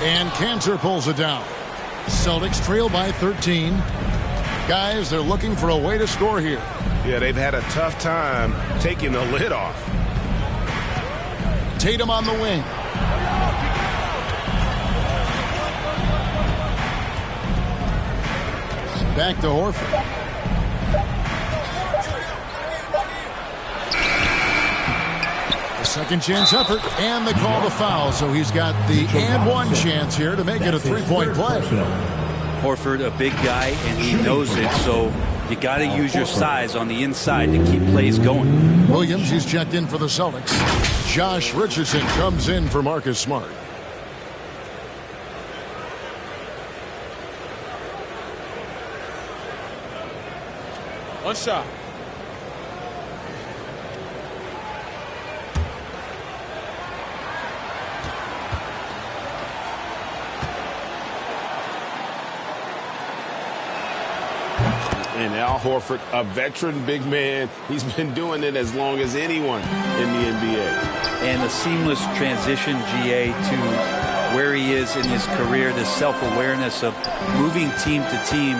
And Cantor pulls it down. Celtics trail by 13. Guys, they're looking for a way to score here. Yeah, they've had a tough time taking the lid off. Tatum on the wing. Back to Horford. A second chance effort, and they call the foul. So he's got the and one chance here to make it a three-point play. Horford, a big guy, and he knows it, so you got to use your size on the inside to keep plays going. Williams, he's checked in for the Celtics. Josh Richardson comes in for Marcus Smart. One shot. And Al Horford, a veteran big man. He's been doing it as long as anyone in the NBA. And a seamless transition, GA, to where he is in his career, this self-awareness of moving team to team,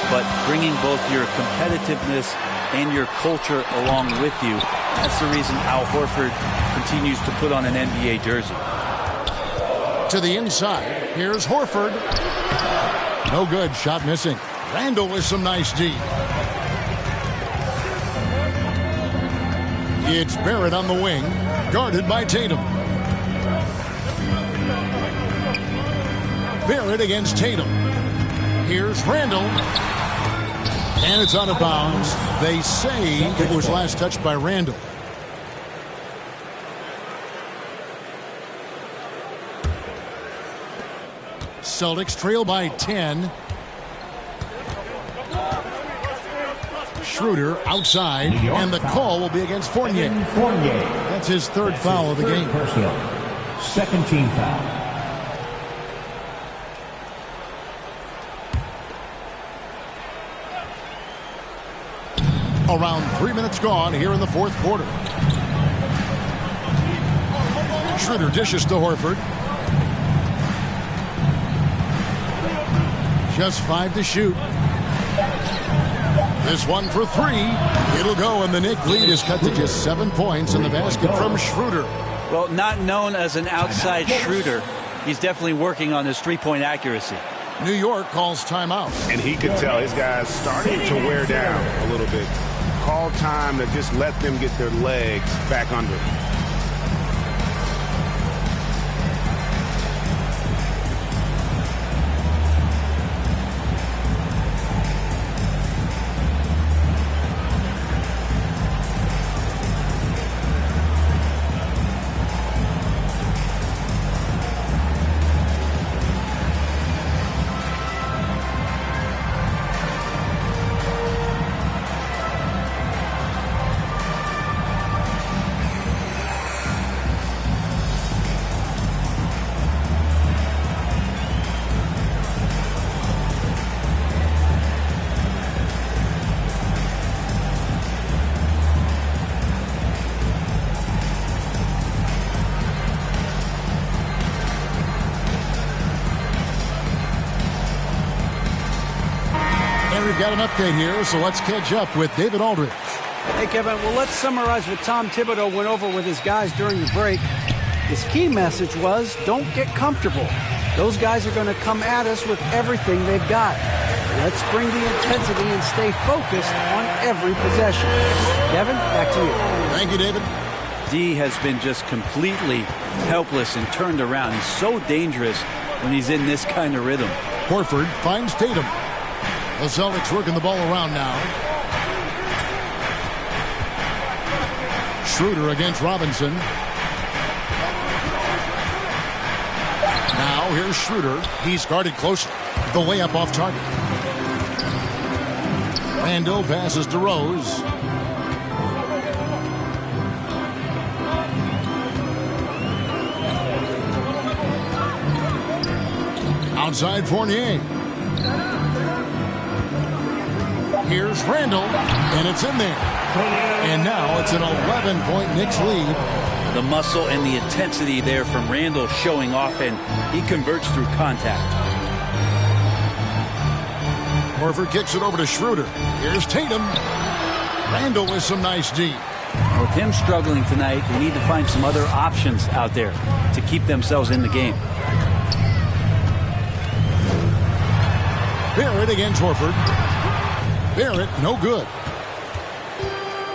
but bringing both your competitiveness and your culture along with you. That's the reason Al Horford continues to put on an NBA jersey. To the inside, here's Horford. No good, shot missing. Randall with some nice D. It's Barrett on the wing, guarded by Tatum. Barrett against Tatum. Here's Randall. And it's out of bounds. They say it was last touched by Randall. Celtics trail by 10. Schroeder outside, and the call will be against Fournier. That's his third foul of the game. Second team foul. Around 3 minutes gone here in the fourth quarter. Schroeder dishes to Horford. Just 5 to shoot. This one for 3. It'll go, and the Knicks lead is cut to just 7 points in the basket from Schroeder. Well, not known as an outside shooter, he's definitely working on his three-point accuracy. New York calls timeout. And he could tell his guys starting to wear down a little bit. Call time to just let them get their legs back under. We've got an update here, so let's catch up with David Aldridge. Hey, Kevin, well, let's summarize what Tom Thibodeau went over with his guys during the break. His key message was, don't get comfortable. Those guys are going to come at us with everything they've got. Let's bring the intensity and stay focused on every possession. Kevin, back to you. Thank you, David. D has been just completely helpless and turned around. He's so dangerous when he's in this kind of rhythm. Horford finds Tatum. The Celtics working the ball around now. Schroeder against Robinson. Now here's Schroeder. He's guarded closely. The layup off target. Randall passes to Rose. Outside Fournier. Here's Randall, and it's in there. And now it's an 11-point Knicks lead. The muscle and the intensity there from Randall showing off, and he converts through contact. Horford kicks it over to Schroeder. Here's Tatum. Randall with some nice D. With him struggling tonight, they need to find some other options out there to keep themselves in the game. Barrett against Horford. Barrett, no good.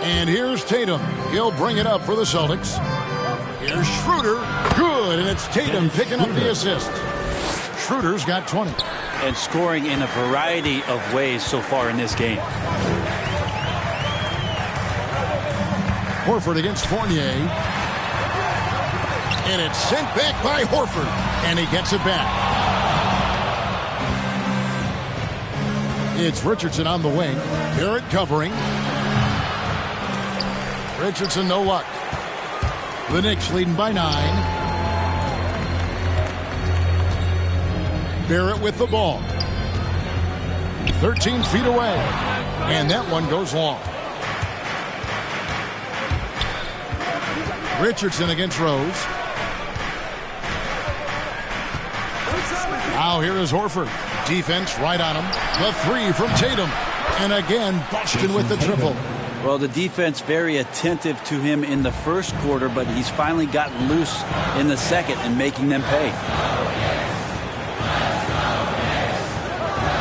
And here's Tatum. He'll bring it up for the Celtics. Here's Schroeder. Good, and it's Tatum picking up the assist. Schroeder's got 20. And scoring in a variety of ways so far in this game. Horford against Fournier. And it's sent back by Horford. And he gets it back. It's Richardson on the wing. Barrett covering. Richardson, no luck. The Knicks leading by 9. Barrett with the ball. 13 feet away. And that one goes long. Richardson against Rose. Now here is Horford. Defense right on him. The three from Tatum. And again, Boston with the triple. Well, the defense very attentive to him in the first quarter, but he's finally gotten loose in the second and making them pay.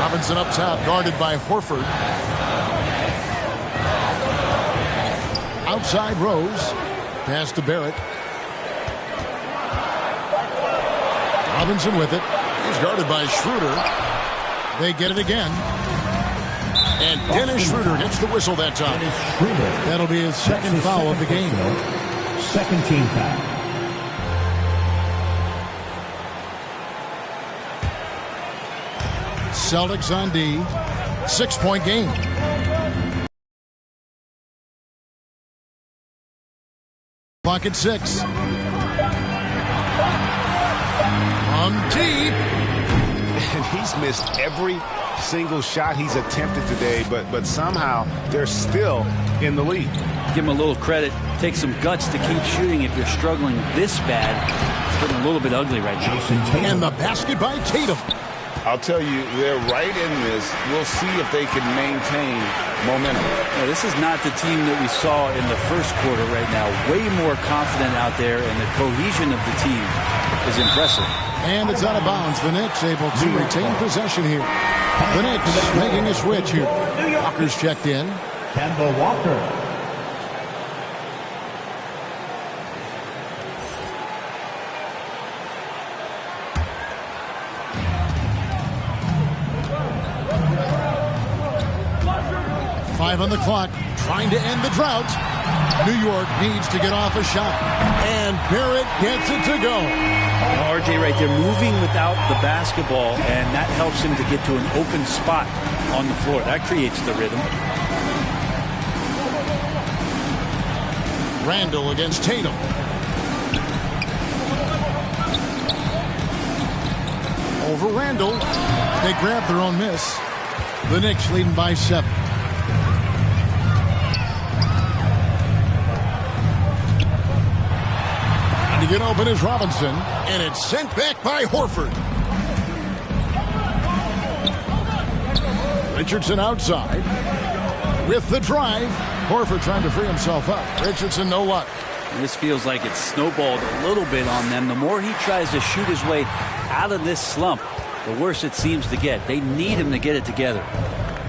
Robinson up top, guarded by Horford. Outside Rose. Pass to Barrett. Robinson with it. He's guarded by Schroeder. They get it again. And Dennis Schroeder gets the whistle that time. That'll be his second foul of the game. Second team foul. Celtics on D. 6-point game. Clock at 6. From deep. And he's missed every single shot he's attempted today, but somehow they're still in the lead. Give him a little credit. Take some guts to keep shooting if you're struggling this bad. It's getting a little bit ugly right now. And the basket by Tatum. I'll tell you, they're right in this. We'll see if they can maintain momentum. Yeah, this is not the team that we saw in the first quarter right now. Way more confident out there, and the cohesion of the team is impressive. And it's out of bounds. The Knicks able to retain possession here. The Knicks making a switch here. Walker's checked in. Kimball Walker. Five on the clock, trying to end the drought. New York needs to get off a shot. And Barrett gets it to go. RJ right there moving without the basketball, and that helps him to get to an open spot on the floor. That creates the rhythm. Randall against Tatum. Over Randall. They grab their own miss. The Knicks leading by 7. To get open is Robinson, and it's sent back by Horford. Richardson outside with the drive. Horford trying to free himself up. Richardson, no luck. This feels like it's snowballed a little bit on them. The more he tries to shoot his way out of this slump, the worse it seems to get. They need him to get it together.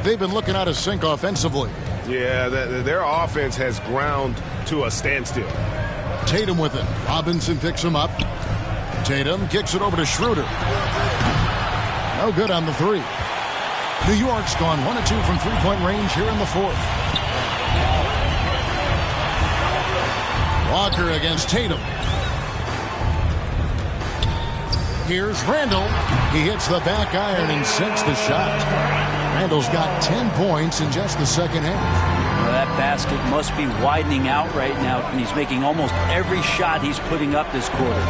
They've been looking out of sync offensively. Yeah, their offense has ground to a standstill. Tatum with it. Robinson picks him up. Tatum kicks it over to Schroeder. No good on the three. New York's gone 1 of 2 from three-point range here in the fourth. Walker against Tatum. Here's Randall. He hits the back iron and sinks the shot. Randall's got 10 points in just the second half. Well, that basket must be widening out right now, and he's making almost every shot he's putting up this quarter.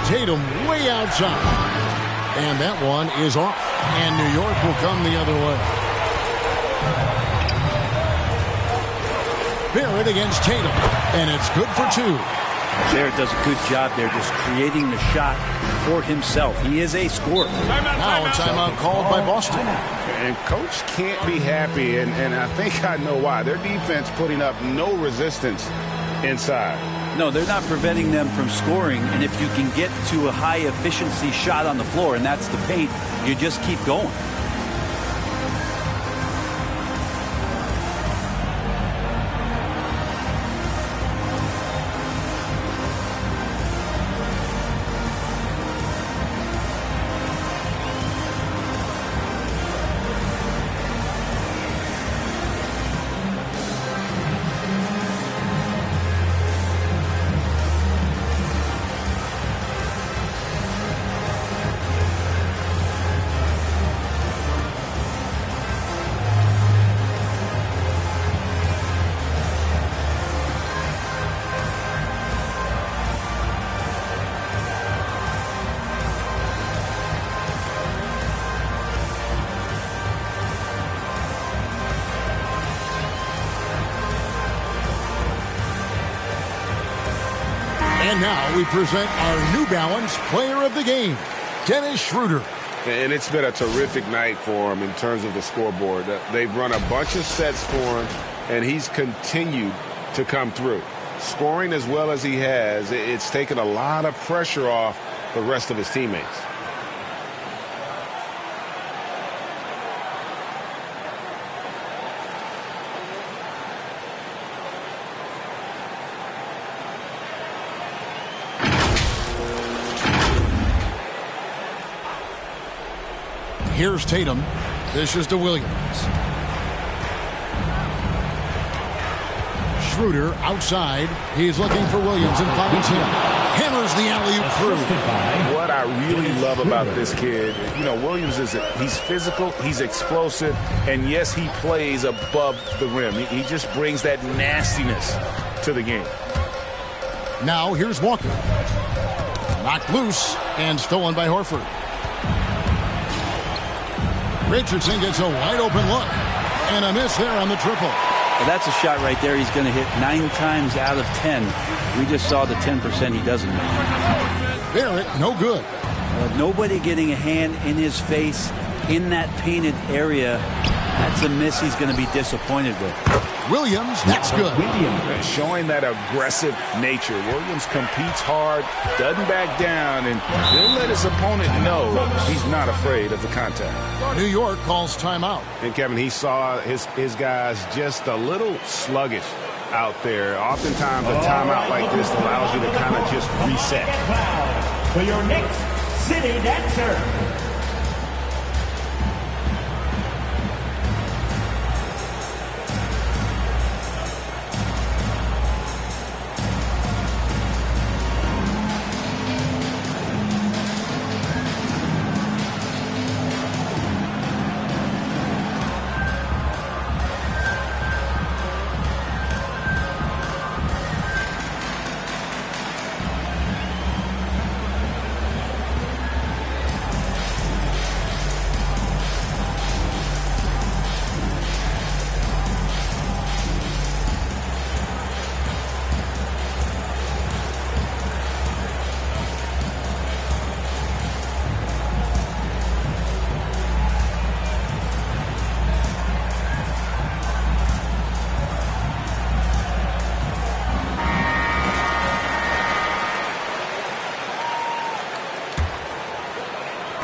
Tatum way outside. And that one is off. And New York will come the other way. Barrett against Tatum. And it's good for 2. Barrett does a good job there just creating the shot for himself. He is a scorer. Now a timeout called by Boston. And coach can't be happy, and I think I know why. Their defense putting up no resistance inside. No, they're not preventing them from scoring, and if you can get to a high-efficiency shot on the floor, and that's the paint, you just keep going. And now we present our New Balance Player of the Game, Dennis Schroeder. And it's been a terrific night for him in terms of the scoreboard. They've run a bunch of sets for him, and he's continued to come through. Scoring as well as he has, it's taken a lot of pressure off the rest of his teammates. Here's Tatum. Dishes to Williams. Schroeder outside. He's looking for Williams and finds him. Hammers the alley-oop through. What I really love about this kid, Williams he's physical, he's explosive, and yes, he plays above the rim. He just brings that nastiness to the game. Now here's Walker. Knocked loose and stolen by Horford. Richardson gets a wide-open look. And a miss there on the triple. Well, that's a shot right there he's going to hit 9 times out of 10. We just saw the 10% he doesn't make. Barrett, no good. Nobody getting a hand in his face in that painted area. That's a miss he's going to be disappointed with. Williams, that's good. Showing that aggressive nature. Williams competes hard, doesn't back down, and he'll let his opponent know he's not afraid of the contact. New York calls timeout. And Kevin, he saw his guys just a little sluggish out there. Oftentimes a timeout like this allows you to kind of just reset. For your Knicks City Dancer.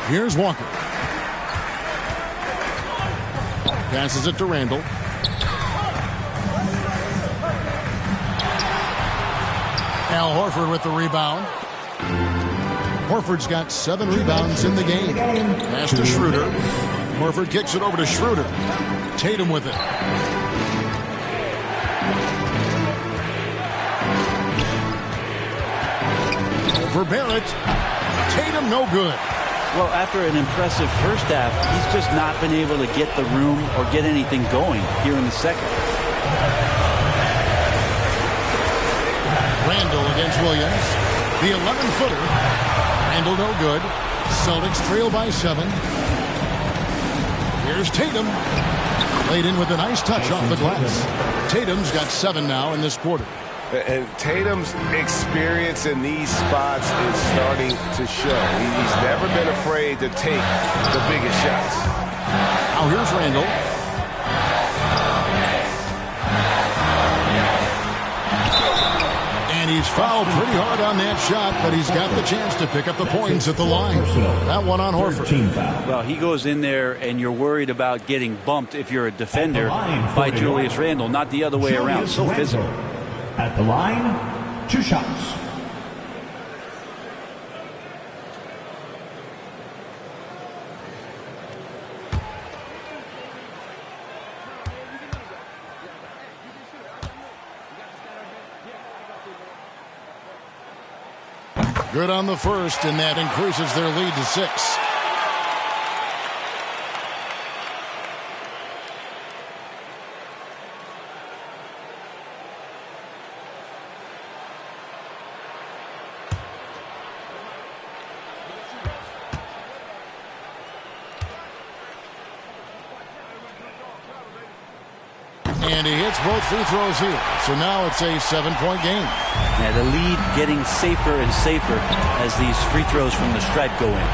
Here's Walker. Passes it to Randall. Al Horford with the rebound. Horford's got 7 rebounds in the game. Pass to Schroeder. Horford kicks it over to Schroeder. Tatum with it. For Barrett. Tatum no good. Well, after an impressive first half, he's just not been able to get the room or get anything going here in the second. Randall against Williams. The 11-footer. Randall no good. Celtics trail by 7. Here's Tatum. Laid in with a nice touch off the glass. Tatum's got 7 now in this quarter. And Tatum's experience in these spots is starting to show. He's never been afraid to take the biggest shots. Now here's Randall. And he's fouled pretty hard on that shot, but he's got the chance to pick up the points at the line. That one on Horford. Well, he goes in there, and you're worried about getting bumped if you're a defender by Julius Randle, not the other way around. So physical. At the line, 2 shots. Good on the first, and that increases their lead to 6. And he hits both free throws here. So now it's a 7-point game. Yeah, the lead getting safer and safer as these free throws from the stripe go in.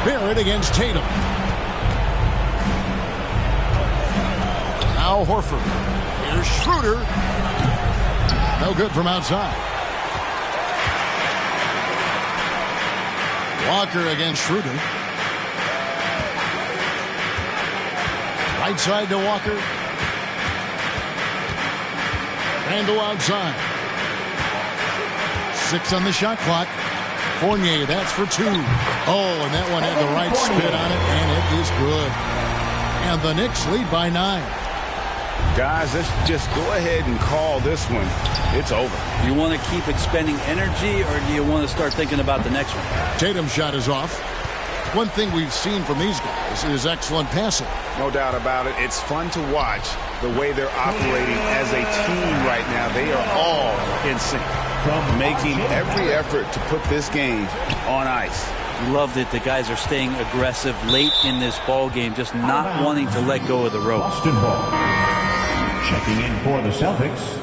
Barrett against Tatum. Now Horford. Here's Schroeder. No good from outside. Walker against Schroeder. Right side to Walker. Randall outside. 6 on the shot clock. Fournier, that's for 2. Oh, and that one had the right spin on it, and it is good. And the Knicks lead by 9. Guys, let's just go ahead and call this one. It's over. You want to keep expending energy, or do you want to start thinking about the next one? Tatum's shot is off. One thing we've seen from these guys is excellent passing. No doubt about it. It's fun to watch the way they're operating as a team right now. They are all in sync, making every effort to put this game on ice. Love that the guys are staying aggressive late in this ball game, just not wanting to let go of the rope. Boston ball. Checking in for the Celtics.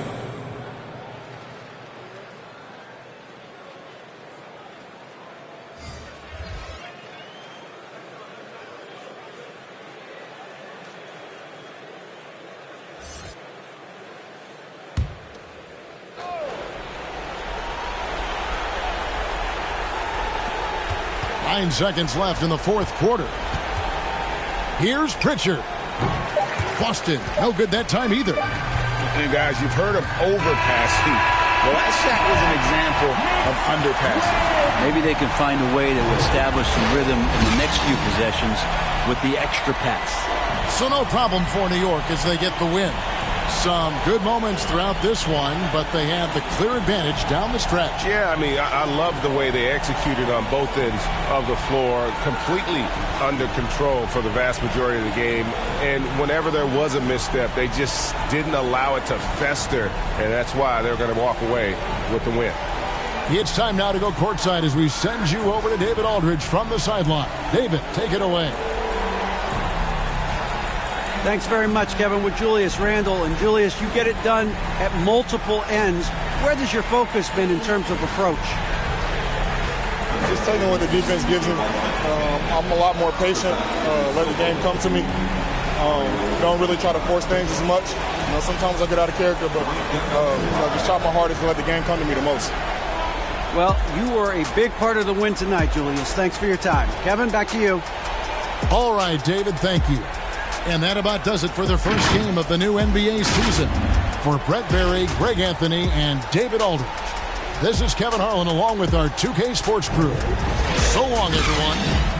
Nine seconds left in the fourth quarter. Here's Pritchard. Boston, no good that time either. And guys, you've heard of overpassing. Well, that shot was an example of underpassing. Maybe they can find a way to establish some rhythm in the next few possessions with the extra pass. So no problem for New York as they get the win. Some good moments throughout this one, but they have the clear advantage down the stretch. Yeah, I mean, I love the way they executed on both ends of the floor, completely under control for the vast majority of the game. And whenever there was a misstep, they just didn't allow it to fester, and that's why they're going to walk away with the win. It's time now to go courtside as we send you over to David Aldridge from the sideline. David, take it away. Thanks very much, Kevin, with Julius Randle. And Julius, you get it done at multiple ends. Where has your focus been in terms of approach? Just taking what the defense gives me. I'm a lot more patient, let the game come to me. Don't really try to force things as much. Sometimes I get out of character, but just try my hardest to let the game come to me the most. Well, you were a big part of the win tonight, Julius. Thanks for your time. Kevin, back to you. All right, David, thank you. And that about does it for the first game of the new NBA season. For Brett Berry, Greg Anthony, and David Aldridge, this is Kevin Harlan along with our 2K Sports crew. So long, everyone.